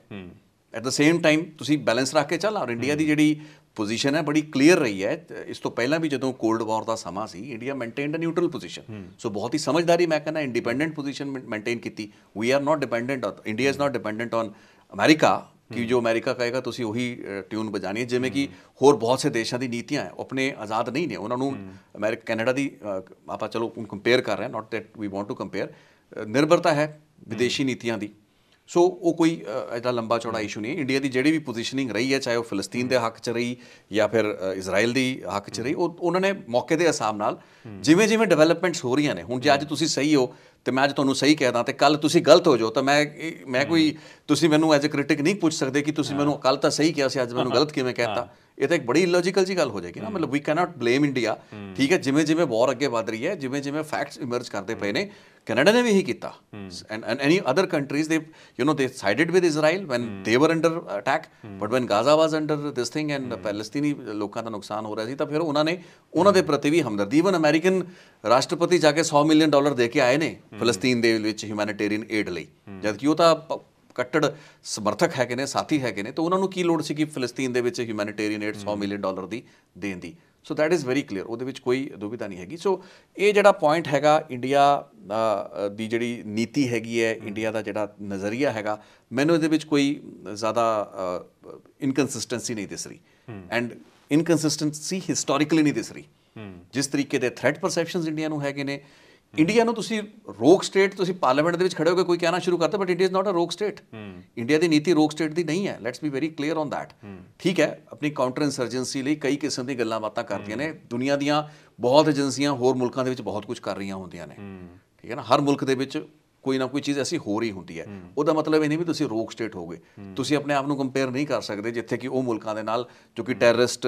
ਐਟ ਦ ਸੇਮ ਟਾਈਮ ਤੁਸੀਂ ਬੈਲੈਂਸ ਰੱਖ ਕੇ ਚੱਲ, ਔਰ ਇੰਡੀਆ ਦੀ ਜਿਹੜੀ ਪੋਜੀਸ਼ਨ ਹੈ ਬੜੀ ਕਲੀਅਰ ਰਹੀ ਹੈ। ਇਸ ਤੋਂ ਪਹਿਲਾਂ ਵੀ ਜਦੋਂ ਕੋਲਡ ਵਾਰ ਦਾ ਸਮਾਂ ਸੀ, India maintained a neutral position. So ਬਹੁਤ ਹੀ ਸਮਝਦਾਰੀ, ਮੈਂ ਕਹਿੰਦਾ ਇੰਡੀਪੈਂਡੈਂਟ ਪੋਜੀਸ਼ਨ ਮੇਨਟੇਨ ਕੀਤੀ। We are not dependent, India is not dependent on America ਕਿ ਜੋ ਅਮਰੀਕਾ ਕਹੇਗਾ ਤੁਸੀਂ ਉਹੀ ਟਿਊਨ ਬਜਾਣੀ ਹੈ। ਜਿਵੇਂ ਕਿ ਹੋਰ ਬਹੁਤ ਸੇ ਦੇਸ਼ਾਂ ਦੀ ਨੀਤੀਆਂ ਹੈ, ਉਹ ਆਪਣੇ ਆਜ਼ਾਦ ਨਹੀਂ ਨੇ। ਉਹਨਾਂ ਨੂੰ ਕੈਨੇਡਾ ਦੀ ਆਪਾਂ ਚਲੋ ਕੰਪੇਅਰ ਕਰ ਰਹੇ ਹਾਂ, not that we want to compare, ਨਿਰਭਰਤਾ ਹੈ ਵਿਦੇਸ਼ੀ ਨੀਤੀਆਂ ਦੀ। ਸੋ ਉਹ ਕੋਈ ਐਡਾ ਲੰਬਾ ਚੌੜਾ ਇਸ਼ੂ ਨਹੀਂ। ਇੰਡੀਆ ਦੀ ਜਿਹੜੀ ਵੀ ਪੋਜੀਸ਼ਨਿੰਗ ਰਹੀ ਹੈ, ਚਾਹੇ ਉਹ ਫਿਲਸਤੀਨ ਦੇ ਹੱਕ 'ਚ ਰਹੀ ਜਾਂ ਫਿਰ ਇਜ਼ਰਾਈਲ ਦੀ ਹੱਕ 'ਚ ਰਹੀ, ਉਹ ਉਹਨਾਂ ਨੇ ਮੌਕੇ ਦੇ ਹਿਸਾਬ ਨਾਲ ਜਿਵੇਂ ਜਿਵੇਂ ਡਿਵੈਲਪਮੈਂਟਸ ਹੋ ਰਹੀਆਂ ਨੇ। ਹੁਣ ਜੇ ਅੱਜ ਤੁਸੀਂ ਸਹੀ ਹੋ ਤੇ ਮੈਂ ਅੱਜ ਤੁਹਾਨੂੰ ਸਹੀ ਕਹਿ ਦਾਂ ਤੇ ਕੱਲ ਤੁਸੀਂ ਗਲਤ ਹੋ ਜਾਓ ਤਾਂ ਮੈਂ ਕੋਈ, ਤੁਸੀਂ ਮੈਨੂੰ ਐਜ਼ ਅ ਕ੍ਰਿਟਿਕ ਨਹੀਂ ਪੁੱਛ ਸਕਦੇ ਕਿ ਤੁਸੀਂ ਮੈਨੂੰ ਕੱਲ ਤਾਂ ਸਹੀ ਕਿਹਾ ਸੀ, ਅੱਜ ਮੈਨੂੰ ਗਲਤ ਕਿਵੇਂ ਕਹਿਤਾ। ਇਹ ਤਾਂ ਇੱਕ ਬੜੀ ਇਲੌਜੀਕਲ ਜੀ ਗੱਲ ਹੋ ਜਾਏਗੀ ਨਾ। ਮਤਲਬ ਵੀ ਕੈਨੋਟ ਬਲੇਮ ਇੰਡੀਆ। ਠੀਕ ਹੈ, ਜਿਵੇਂ ਜਿਵੇਂ ਵਾਰ ਅੱਗੇ ਵੱਧ ਰਹੀ ਹੈ, ਜਿਵੇਂ ਜਿਵੇਂ ਫੈਕਟਸ ਇਮਰਜ ਕਰਦੇ ਪਏ ਨੇ, ਕੈਨੇਡਾ ਨੇ ਵੀ ਇਹੀ ਕੀਤਾ। ਐਂਡ ਐਨੀ ਅਦਰ ਕੰਟਰੀਜ਼ ਦੇ ਦੇ sided with Israel when they were under attack, but when Gaza was under this thing and ਪੈਲਸਤੀਨੀ ਲੋਕਾਂ ਦਾ ਨੁਕਸਾਨ ਹੋ ਰਿਹਾ ਸੀ, ਤਾਂ ਫਿਰ ਉਹਨਾਂ ਨੇ ਉਹਨਾਂ ਦੇ ਪ੍ਰਤੀ ਵੀ ਹਮਦਰਦੀ। ਈਵਨ ਅਮਰੀਕਨ ਰਾਸ਼ਟਰਪਤੀ ਜਾ ਕੇ $100 ਮਿਲੀਅਨ ਦੇ ਕੇ ਆਏ ਨੇ ਫਿਲਸਤੀਨ ਦੇ ਵਿੱਚ ਹਿਊਮੈਨਿਟੇਰੀਅਨ ਏਡ ਲਈ, ਜਦਕਿ ਉਹ ਤਾਂ ਕੱਟੜ ਸਮਰਥਕ ਹੈਗੇ ਨੇ, ਸਾਥੀ ਹੈਗੇ ਨੇ। ਤਾਂ ਉਹਨਾਂ ਨੂੰ ਕੀ ਲੋੜ ਸੀ ਕਿ ਫਿਲਸਤੀਨ ਦੇ ਵਿੱਚ ਹਿਊਮੈਨਿਟੇਰੀਅਨ ਏਡ $100 ਮਿਲੀਅਨ ਦੀ ਦੇਣ ਦੀ। So that is very clear, ਉਹਦੇ ਵਿੱਚ ਕੋਈ ਦੁਵਿਧਾ ਨਹੀਂ ਹੈਗੀ। ਸੋ ਇਹ ਜਿਹੜਾ ਪੁਆਇੰਟ ਹੈਗਾ, ਇੰਡੀਆ ਦੀ ਜਿਹੜੀ ਨੀਤੀ ਹੈਗੀ ਹੈ, ਇੰਡੀਆ ਦਾ ਜਿਹੜਾ ਨਜ਼ਰੀਆ ਹੈਗਾ, ਮੈਨੂੰ ਇਹਦੇ ਵਿੱਚ ਕੋਈ ਜ਼ਿਆਦਾ ਇਨਕਨਸਿਸਟੈਂਸੀ ਨਹੀਂ ਦਿਸ ਰਹੀ। ਐਂਡ ਇਨਕਨਸਿਸਟੈਂਸੀ ਹਿਸਟੋਰੀਕਲੀ ਨਹੀਂ ਦਿਸ ਰਹੀ। ਜਿਸ ਤਰੀਕੇ ਦੇ ਥ੍ਰੈਟ ਪਰਸੈਪਸ਼ਨਸ ਇੰਡੀਆ ਨੂੰ ਹੈਗੇ ਨੇ, ਇੰਡੀਆ ਨੂੰ ਤੁਸੀਂ ਰੋਕ ਸਟੇਟ, ਤੁਸੀਂ ਪਾਰਲੀਮੈਂਟ ਦੇ ਵਿੱਚ ਖੜੇ ਹੋ ਕੇ ਕੋਈ ਕਹਿਣਾ ਸ਼ੁਰੂ ਕਰਤਾ, ਬਟ ਇੰਡੀਆ ਇਜ਼ ਨਾਟ ਅ ਰੋਕ ਸਟੇਟ। ਇੰਡੀਆ ਦੀ ਨੀਤੀ ਰੋਕ ਸਟੇਟ ਦੀ ਨਹੀਂ ਹੈ। Let's be very clear on that. ਠੀਕ ਹੈ, ਆਪਣੀ ਕਾਊਂਟਰ ਇੰਸਰਜੈਂਸੀ ਲਈ ਕਈ ਕਿਸਮ ਦੀ ਗੱਲਾਂ ਬਾਤਾਂ ਕਰਦੀਆਂ ਨੇ। ਦੁਨੀਆ ਦੀਆਂ ਬਹੁਤ ਏਜੰਸੀਆਂ ਹੋਰ ਮੁਲਕਾਂ ਦੇ ਵਿੱਚ ਬਹੁਤ ਕੁਝ ਕਰ ਰਹੀਆਂ ਹੁੰਦੀਆਂ ਨੇ। ਠੀਕ ਹੈ ਨਾ, ਹਰ ਮੁਲਕ ਦੇ ਵਿੱਚ ਕੋਈ ਨਾ ਕੋਈ ਚੀਜ਼ ਐਸੀ ਹੋ ਰਹੀ ਹੁੰਦੀ ਹੈ। ਉਹਦਾ ਮਤਲਬ ਇਹ ਨਹੀਂ ਵੀ ਤੁਸੀਂ ਰੋਕ ਸਟੇਟ ਹੋ ਗਏ। ਤੁਸੀਂ ਆਪਣੇ ਆਪ ਨੂੰ ਕੰਪੇਅਰ ਨਹੀਂ ਕਰ ਸਕਦੇ ਜਿੱਥੇ ਕਿ ਉਹ ਮੁਲਕਾਂ ਦੇ ਨਾਲ ਜੋ ਕਿ ਟੈਰਰਿਸਟ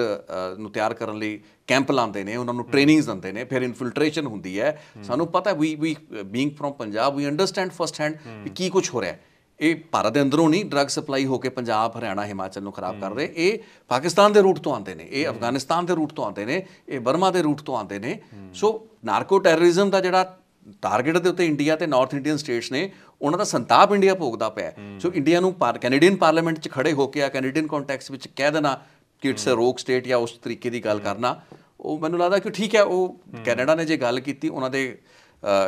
ਨੂੰ ਤਿਆਰ ਕਰਨ ਲਈ ਕੈਂਪ ਲਾਉਂਦੇ ਨੇ, ਉਹਨਾਂ ਨੂੰ ਟ੍ਰੇਨਿੰਗਸ ਦਿੰਦੇ ਨੇ, ਫਿਰ ਇਨਫਿਲਟ੍ਰੇਸ਼ਨ ਹੁੰਦੀ ਹੈ। ਸਾਨੂੰ ਪਤਾ, we being from Punjab we understand first hand ਵੀ ਕੀ ਕੁਛ ਹੋ ਰਿਹਾ। ਇਹ ਭਾਰਤ ਦੇ ਅੰਦਰੋਂ ਨਹੀਂ ਡਰੱਗ ਸਪਲਾਈ ਹੋ ਕੇ ਪੰਜਾਬ, ਹਰਿਆਣਾ, ਹਿਮਾਚਲ ਨੂੰ ਖਰਾਬ ਕਰ ਰਹੇ। ਇਹ ਪਾਕਿਸਤਾਨ ਦੇ ਰੂਟ ਤੋਂ ਆਉਂਦੇ ਨੇ, ਇਹ ਅਫਗਾਨਿਸਤਾਨ ਦੇ ਰੂਟ ਤੋਂ ਆਉਂਦੇ ਨੇ, ਇਹ ਬਰਮਾ ਦੇ ਰੂਟ ਤੋਂ ਆਉਂਦੇ ਨੇ। ਸੋ ਨਾਰਕੋ ਟੈਰਰਿਜ਼ਮ ਦਾ ਜਿਹੜਾ ਟਾਰਗੇਟ ਦੇ ਉੱਤੇ ਇੰਡੀਆ ਤੇ ਨਾਰਥ ਇੰਡੀਅਨ ਸਟੇਟਸ ਨੇ, ਉਹਨਾਂ ਦਾ ਸੰਤਾਪ ਇੰਡੀਆ ਭੋਗਦਾ ਪਿਆ। ਸੋ ਇੰਡੀਆ ਨੂੰ ਕੈਨੇਡੀਅਨ ਪਾਰਲੀਮੈਂਟ 'ਚ ਖੜੇ ਹੋ ਕੇ ਆ ਕੈਨੇਡੀਅਨ ਕੰਟੈਕਸਟ ਵਿੱਚ ਕਹਿ ਦੇਣਾ ਕਿ ਇਟਸ ਅ ਰੋਕ ਸਟੇਟ ਜਾਂ ਉਸ ਤਰੀਕੇ ਦੀ ਗੱਲ ਕਰਨਾ, ਉਹ ਮੈਨੂੰ ਲੱਗਦਾ ਕਿ ਠੀਕ ਹੈ। ਉਹ ਕੈਨੇਡਾ ਨੇ ਜੇ ਗੱਲ ਕੀਤੀ, ਉਹਨਾਂ ਦੇ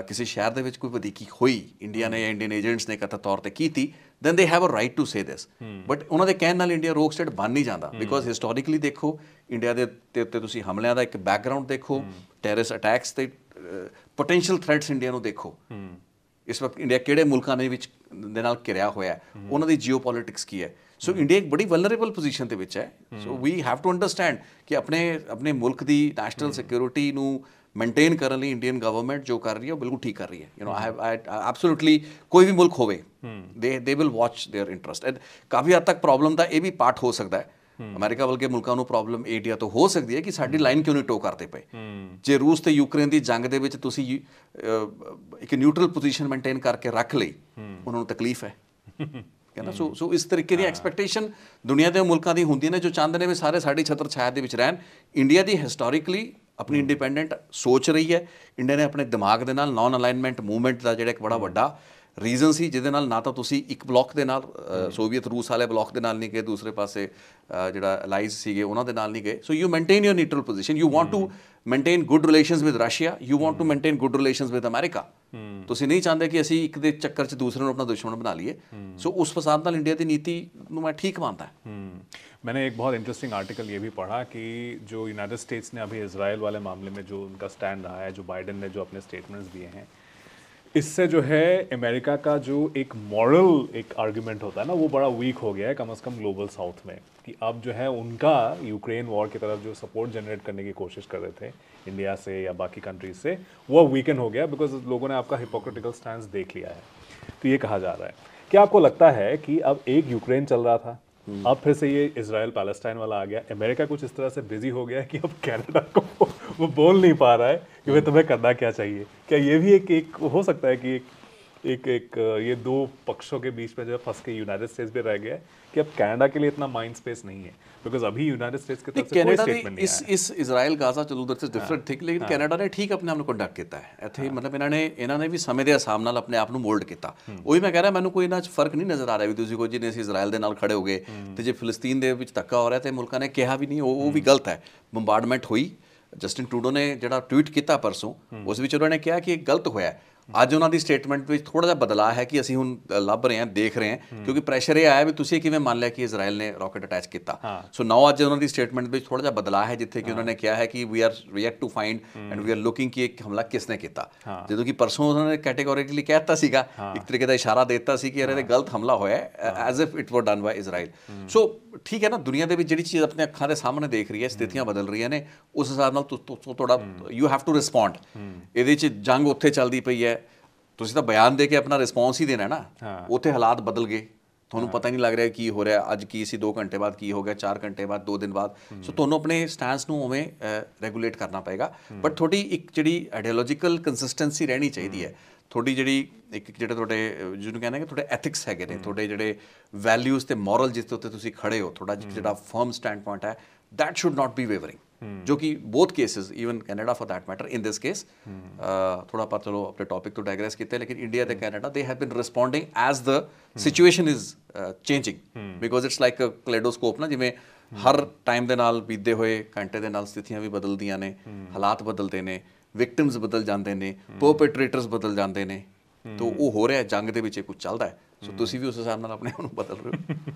ਕਿਸੇ ਸ਼ਹਿਰ ਦੇ ਵਿੱਚ ਕੋਈ ਵਧੀਕੀ ਹੋਈ, ਇੰਡੀਆ ਨੇ ਜਾਂ ਇੰਡੀਅਨ ਏਜੰਟਸ ਨੇ ਕਥਿਤ ਤੌਰ ਤੇ ਕੀਤੀ, then they have a right to say this. But ਉਹਨਾਂ ਦੇ ਕਹਿਣ ਨਾਲ ਇੰਡੀਆ ਰੋਕ ਸਟੇਟ ਬਣ ਨਹੀਂ ਜਾਂਦਾ। ਬਿਕੋਜ਼ ਹਿਸਟੋਰੀਕਲੀ ਦੇਖੋ, ਇੰਡੀਆ ਦੇ ਉੱਤੇ ਤੁਸੀਂ ਹਮਲਿਆਂ ਦਾ ਇੱਕ ਬੈਕਗਰਾਊਂਡ ਦੇਖੋ, ਟੈਰਰਿਸਟ ਅਟੈਕਸ ਤੇ ਪੋਟੈਂਸ਼ੀਅਲ ਥ੍ਰੈਟਸ ਇੰਡੀਆ ਨੂੰ ਦੇਖੋ। ਇਸ ਵਕਤ ਇੰਡੀਆ ਕਿਹੜੇ ਮੁਲਕਾਂ ਦੇ ਵਿੱਚ ਦੇ ਨਾਲ ਘਿਰਿਆ ਹੋਇਆ, ਉਹਨਾਂ ਦੀ ਜੀਓਪੋਲਿਟਿਕਸ ਕੀ ਹੈ। ਸੋ ਇੰਡੀਆ ਇੱਕ ਬੜੀ ਵਲਨਰੇਬਲ ਪੋਜੀਸ਼ਨ ਦੇ ਵਿੱਚ ਹੈ। ਸੋ ਵੀ ਹੈਵ ਟੂ ਅੰਡਰਸਟੈਂਡ ਕਿ ਆਪਣੇ ਮੁਲਕ ਦੀ ਨੈਸ਼ਨਲ ਸਿਕਿਉਰਿਟੀ ਨੂੰ ਮੇਨਟੇਨ ਕਰਨ ਲਈ ਇੰਡੀਅਨ ਗਵਰਨਮੈਂਟ ਜੋ ਕਰ ਰਹੀ ਹੈ ਉਹ ਬਿਲਕੁਲ ਠੀਕ ਕਰ ਰਹੀ ਹੈ। ਆਈ ਐਬਸੋਲੂਟਲੀ, ਕੋਈ ਵੀ ਮੁਲਕ ਹੋਵੇ, they will watch their interest. And ਕਾਫੀ ਹੱਦ ਤੱਕ ਪ੍ਰੋਬਲਮ ਦਾ ਇਹ ਵੀ ਪਾਰਟ ਹੋ ਸਕਦਾ ਹੈ। ਅਮਰੀਕਾ ਵਰਗੇ ਮੁਲਕਾਂ ਨੂੰ ਪ੍ਰੋਬਲਮ ਇੰਡੀਆ ਤੋਂ ਹੋ ਸਕਦੀ ਹੈ ਕਿ ਸਾਡੀ ਲਾਈਨ ਕਿਉਂ ਨਹੀਂ ਟੋ ਕਰਦੇ ਪਏ। ਜੇ ਰੂਸ ਤੇ ਯੂਕਰੇਨ ਦੀ ਜੰਗ ਦੇ ਵਿੱਚ ਤੁਸੀਂ ਇੱਕ ਨਿਊਟਰਲ ਪੋਜੀਸ਼ਨ ਮੇਨਟੇਨ ਕਰਕੇ ਰੱਖ ਲਈ, ਉਹਨਾਂ ਨੂੰ ਤਕਲੀਫ ਹੈ ਕਹਿੰਦਾ। ਸੋ ਇਸ ਤਰੀਕੇ ਦੀ ਐਕਸਪੈਕਟੇਸ਼ਨ ਦੁਨੀਆ ਦੇ ਮੁਲਕਾਂ ਦੀ ਹੁੰਦੀਆਂ ਨੇ ਜੋ ਚਾਹੁੰਦੇ ਨੇ ਵੀ ਸਾਰੇ ਸਾਡੀ ਛਤਰ ਛਾਇਆ ਦੇ ਵਿੱਚ ਰਹਿਣ। ਇੰਡੀਆ ਦੀ ਹਿਸਟੋਰੀਕਲੀ ਆਪਣੀ ਇੰਡੀਪੈਂਡੈਂਟ ਸੋਚ ਰਹੀ ਹੈ। ਇੰਡੀਆ ਨੇ ਆਪਣੇ ਦਿਮਾਗ ਦੇ ਨਾਲ ਨੌਨ ਅਲਾਈਨਮੈਂਟ ਮੂਵਮੈਂਟ ਦਾ ਜਿਹੜਾ ਇੱਕ ਬੜਾ ਵੱਡਾ ਰੀਜ਼ਨ ਸੀ ਜਿਹਦੇ ਨਾਲ ਨਾ ਤਾਂ ਤੁਸੀਂ ਇੱਕ ਬਲੌਕ ਦੇ ਨਾਲ ਸੋਵੀਅਤ ਰੂਸ ਵਾਲੇ ਬਲੌਕ ਦੇ ਨਾਲ ਨਹੀਂ ਗਏ, ਦੂਸਰੇ ਪਾਸੇ ਜਿਹੜਾ ਅਲਾਈਜ਼ ਸੀਗੇ ਉਹਨਾਂ ਦੇ ਨਾਲ ਨਹੀਂ ਗਏ। So you maintain your neutral position, you want to maintain good relations with Russia, you want to maintain good relations with America. ਤੁਸੀਂ ਨਹੀਂ ਚਾਹੁੰਦੇ ਕਿ ਅਸੀਂ ਇੱਕ ਦੇ ਚੱਕਰ 'ਚ ਦੂਸਰੇ ਨੂੰ ਆਪਣਾ ਦੁਸ਼ਮਣ ਬਣਾ ਲਈਏ। ਸੋ ਉਸ ਪਸੰਦ ਨਾਲ ਇੰਡੀਆ ਦੀ ਨੀਤੀ ਨੂੰ मैं ठीक मानता है। मैंने एक बहुत इंटरेस्टिंग आर्टिकल ये भी पढ़ा कि जो यूनाइटेड स्टेट्स ने अभी इजराइल वाले मामले में जो उनका स्टैंड रहा है, जो बाइडेन ने जो अपने स्टेटमेंट्स दिए हैं, इससे जो है अमेरिका का जो एक मॉरल एक आर्गुमेंट होता है ना, वो बड़ा वीक हो गया है कम से कम ग्लोबल साउथ में। कि अब जो है उनका यूक्रेन वॉर की तरफ जो सपोर्ट जनरेट करने की कोशिश कर रहे थे इंडिया से या बाकी कंट्रीज से, वो वीकन हो गया बिकॉज लोगों ने आपका हिपोक्रेटिकल स्टैंड देख लिया है। तो ये कहा जा रहा है, क्या आपको लगता है कि अब एक यूक्रेन चल रहा था, अब फिर से ये इजराइल पैलेस्टाइन वाला आ गया, अमेरिका कुछ इस तरह से बिजी हो गया है कि अब कनाडा को वो बोल नहीं पा रहा है कि भाई तुम्हें करना क्या चाहिए? क्या ये भी एक हो सकता है कि एक ये दो पक्षों के बीच में जो है फंस के यूनाइटेड स्टेट्स भी रह गया है कि अब कनाडा के लिए इतना माइंड स्पेस नहीं है, बिकॉज अभी यूनाइटेड स्टेट्स की तरफ से कोई स्टेटमेंट नहीं आया। ਇਸ ਇਜ਼ਰਾਈਲ ਗਾਜ਼ਾ ਚਲੋ ਉਧਰ ਸੇ ਡਿਫਰੈਂਟ ਥਿੰਗ, ਲੇਕਿਨ ਕੈਨੇਡਾ ਨੇ ਠੀਕ ਆਪਣੇ ਆਪ ਨੂੰ ਕੰਡਕਟ ਕੀਤਾ ਹੈ ਇੱਥੇ। ਮਤਲਬ ਇਹਨਾਂ ਨੇ ਵੀ ਸਮੇਂ ਦੇ ਹਿਸਾਬ ਨਾਲ ਆਪਣੇ ਆਪ ਨੂੰ ਮੋਲਡ ਕੀਤਾ। ਉਹੀ ਮੈਂ ਕਹਿ ਰਿਹਾ, ਮੈਨੂੰ ਕੋਈ ਇਹਨਾਂ 'ਚ ਫਰਕ ਨਹੀਂ ਨਜ਼ਰ ਆ ਰਿਹਾ ਵੀ ਤੁਸੀਂ ਕੋਈ ਜਿਹਨੇ ਅਸੀਂ ਇਜ਼ਰਾਈਲ ਦੇ ਨਾਲ ਖੜੇ ਹੋ ਗਏ ਤੇ ਜੇ ਫਿਲਸਤੀਨ ਦੇ ਵਿੱਚ ਧੱਕਾ ਹੋ ਰਿਹਾ ਤੇ ਮੁਲਕਾਂ ਨੇ ਕਿਹਾ ਵੀ ਨਹੀਂ, ਉਹ ਵੀ ਗਲਤ ਹੈ। ਬੰਬਾਰਡਮੈਂਟ ਹੋਈ, ਜਸਟਿਨ ਟਰੂਡੋ ਨੇ ਜਿਹੜਾ ਟਵੀਟ ਕੀਤਾ ਪਰਸੋਂ, ਉਸ ਵਿੱਚ ਉਹਨਾਂ ਨੇ ਕਿਹਾ ਕਿ ਇਹ ਗਲਤ ਹੋਇਆ। ਅੱਜ ਉਹਨਾਂ ਦੀ ਸਟੇਟਮੈਂਟ ਵਿੱਚ ਥੋੜਾ ਜਿਹਾ ਬਦਲਾਅ ਹੈ ਕਿ ਅਸੀਂ ਹੁਣ ਲੱਭ ਰਹੇ ਹਾਂ, ਦੇਖ ਰਹੇ ਹਾਂ, ਕਿਉਂਕਿ ਪ੍ਰੈਸ਼ਰ ਇਹ ਆਇਆ ਵੀ ਤੁਸੀਂ ਕਿਵੇਂ ਮੰਨ ਲਿਆ ਕਿ ਇਜ਼ਰਾਈਲ ਨੇ ਰਾਕਟ ਅਟੈਚ ਕੀਤਾ। ਸੋ ਨਾਓ ਅੱਜ ਉਹਨਾਂ ਦੀ ਸਟੇਟਮੈਂਟ ਵਿੱਚ ਥੋੜਾ ਜਿਹਾ ਬਦਲਾਅ ਹੈ, ਜਿੱਥੇ ਕਿ ਉਹਨਾਂ ਨੇ ਕਿਹਾ ਹੈ ਕਿ we are yet to find and we are looking ਕਿ ਇਹ ਹਮਲਾ ਕਿਸ ਨੇ ਕੀਤਾ। ਜਦੋਂ ਕਿ ਪਰਸੋਂ ਉਹਨਾਂ ਨੇ ਕੈਟੇਗੋਰੀਕਲੀ ਕਹਿ ਦਿੱਤਾ ਸੀਗਾ, ਇੱਕ ਤਰੀਕੇ ਦਾ ਇਸ਼ਾਰਾ ਦੇ ਦਿੱਤਾ ਸੀ ਕਿ ਇਹ ਗਲਤ ਹਮਲਾ ਹੋਇਆ ਹੈ, as if it was done by Israel. So ਠੀਕ ਹੈ ਨਾ, ਦੁਨੀਆ ਦੇ ਵਿੱਚ ਜਿਹੜੀ ਚੀਜ਼ ਆਪਣੇ ਅੱਖਾਂ ਦੇ ਸਾਹਮਣੇ ਦੇਖ ਰਹੀ ਹੈ, ਸਥਿਤੀਆਂ ਬਦਲ ਰਹੀਆਂ ਨੇ, ਉਸ ਹਿਸਾਬ ਨਾਲ ਤੁਹਾਡਾ ਯੂ ਹੈਵ ਟੂ ਰਿਸਪੌਂਡ। ਇਹਦੇ 'ਚ ਜੰਗ ਉੱਥੇ ਚੱਲਦੀ ਪਈ ਹੈ, ਤੁਸੀਂ ਤਾਂ ਬਿਆਨ ਦੇ ਕੇ ਆਪਣਾ ਰਿਸਪੌਂਸ ਹੀ ਦੇਣਾ ਨਾ। ਉੱਥੇ ਹਾਲਾਤ ਬਦਲ ਗਏ, ਤੁਹਾਨੂੰ ਪਤਾ ਹੀ ਨਹੀਂ ਲੱਗ ਰਿਹਾ ਕੀ ਹੋ ਰਿਹਾ, ਅੱਜ ਕੀ ਸੀ, 2 ਘੰਟੇ ਬਾਅਦ ਕੀ ਹੋ ਗਿਆ, 4 ਘੰਟੇ ਬਾਅਦ, 2 ਦਿਨ ਬਾਅਦ। ਸੋ ਤੁਹਾਨੂੰ ਆਪਣੇ ਸਟੈਂਸ ਨੂੰ ਉਵੇਂ ਰੈਗੂਲੇਟ ਕਰਨਾ ਪਏਗਾ, ਬਟ ਤੁਹਾਡੀ ਇੱਕ ਜਿਹੜੀ ਆਈਡੀਓਲੋਜੀਕਲ ਕੰਸਿਸਟੈਂਸੀ ਰਹਿਣੀ ਚਾਹੀਦੀ ਹੈ। ਤੁਹਾਡੀ ਜਿਹੜੀ ਇੱਕ ਜਿਹੜੇ ਤੁਹਾਡੇ ਜਿਹਨੂੰ ਕਹਿੰਦੇ ਕਿ ਤੁਹਾਡੇ ਐਥਿਕਸ ਹੈਗੇ ਨੇ, ਤੁਹਾਡੇ ਜਿਹੜੇ ਵੈਲਿਊਜ਼ ਤੇ ਮੋਰਲ ਜਿਸ ਦੇ ਉੱਤੇ ਤੁਸੀਂ ਖੜੇ ਹੋ, ਤੁਹਾਡਾ ਜਿਹੜਾ ਫਰਮ ਸਟੈਂਡ ਪੁਆਇੰਟ ਹੈ, that should not be wavering, जो कि both cases, even Canada for that matter, in this case, थोड़ा पर चलो अपने टॉपिक तो डाइग्रेस किए, लेकिन इंडिया ते Canada they have been responding as the situation is changing, because it's like a kaleidoscope ना, जिमें हर टाइम ਦੇ ਨਾਲ ਬੀਤਦੇ ਹੋਏ ਘੰਟੇ ਦੇ ਨਾਲ ਸਥਿਤੀਆਂ ਵੀ ਬਦਲਦੀਆਂ ਨੇ, ਹਾਲਾਤ ਬਦਲਦੇ ਨੇ, ਵਿਕਟਿਮਸ ਬਦਲ ਜਾਂਦੇ ਨੇ, ਪਰਪੇਟਰੇਟਰਸ ਬਦਲ ਜਾਂਦੇ ਨੇ। तो ਉਹ ਹੋ ਰਿਹਾ ਜੰਗ ਦੇ ਵਿੱਚ ਕੁਝ ਚੱਲਦਾ ਹੈ, ਸੋ ਤੁਸੀਂ ਵੀ ਉਸ ਹਿਸਾਬ ਨਾਲ ਆਪਣੇ ਆਪ ਨੂੰ ਬਦਲ ਰਹੇ ਹੋ।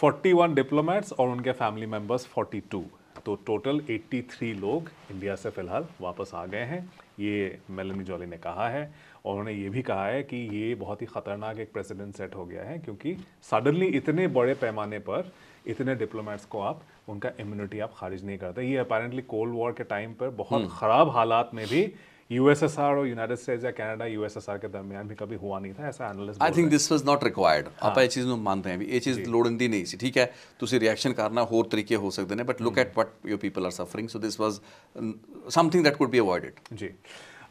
41 डिप्लोमेट्स और उनके फैमिली मेंबर्स 42, तो टोटल 83 लोग इंडिया से फिलहाल वापस आ गए हैं, ये मेलानी जॉली ने कहा है। और उन्होंने ये भी कहा है कि ये बहुत ही ख़तरनाक एक प्रेसिडेंट सेट हो गया है, क्योंकि सडनली इतने बड़े पैमाने पर इतने डिप्लोमेट्स को आप उनका इम्यूनिटी आप खारिज नहीं करते। ये अपेरेंटली कोल्ड वॉर के टाइम पर बहुत ख़राब हालात में भी यूएसएसआर और यूनाइटेड स्टेट्स या कनाडा यूएसएसआर के दरमियान भी कभी हुआ नहीं था, ऐसा analyst. I think this was not required. ਆਪਾਂ ਇਹ ਚੀਜ਼ ਨੂੰ ਮੰਨਦੇ ਹਾਂ ਵੀ ਇਹ ਚੀਜ਼ ਲੋੜੀਂਦੀ ਨਹੀਂ ਸੀ। ਠੀਕ ਹੈ, ਤੁਸੀਂ ਰਿਐਕਸ਼ਨ ਕਰਨਾ ਹੋਰ ਤਰੀਕੇ ਹੋ ਸਕਦੇ ਨੇ, but look at what your people are suffering, so this was something that could be avoided. जी,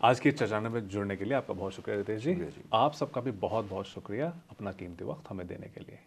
आज की चर्चा में जुड़ने के लिए आपका बहुत शुक्रिया रितेश जी। आप सबका भी बहुत बहुत शुक्रिया अपना कीमती वक्त हमें देने के लिए।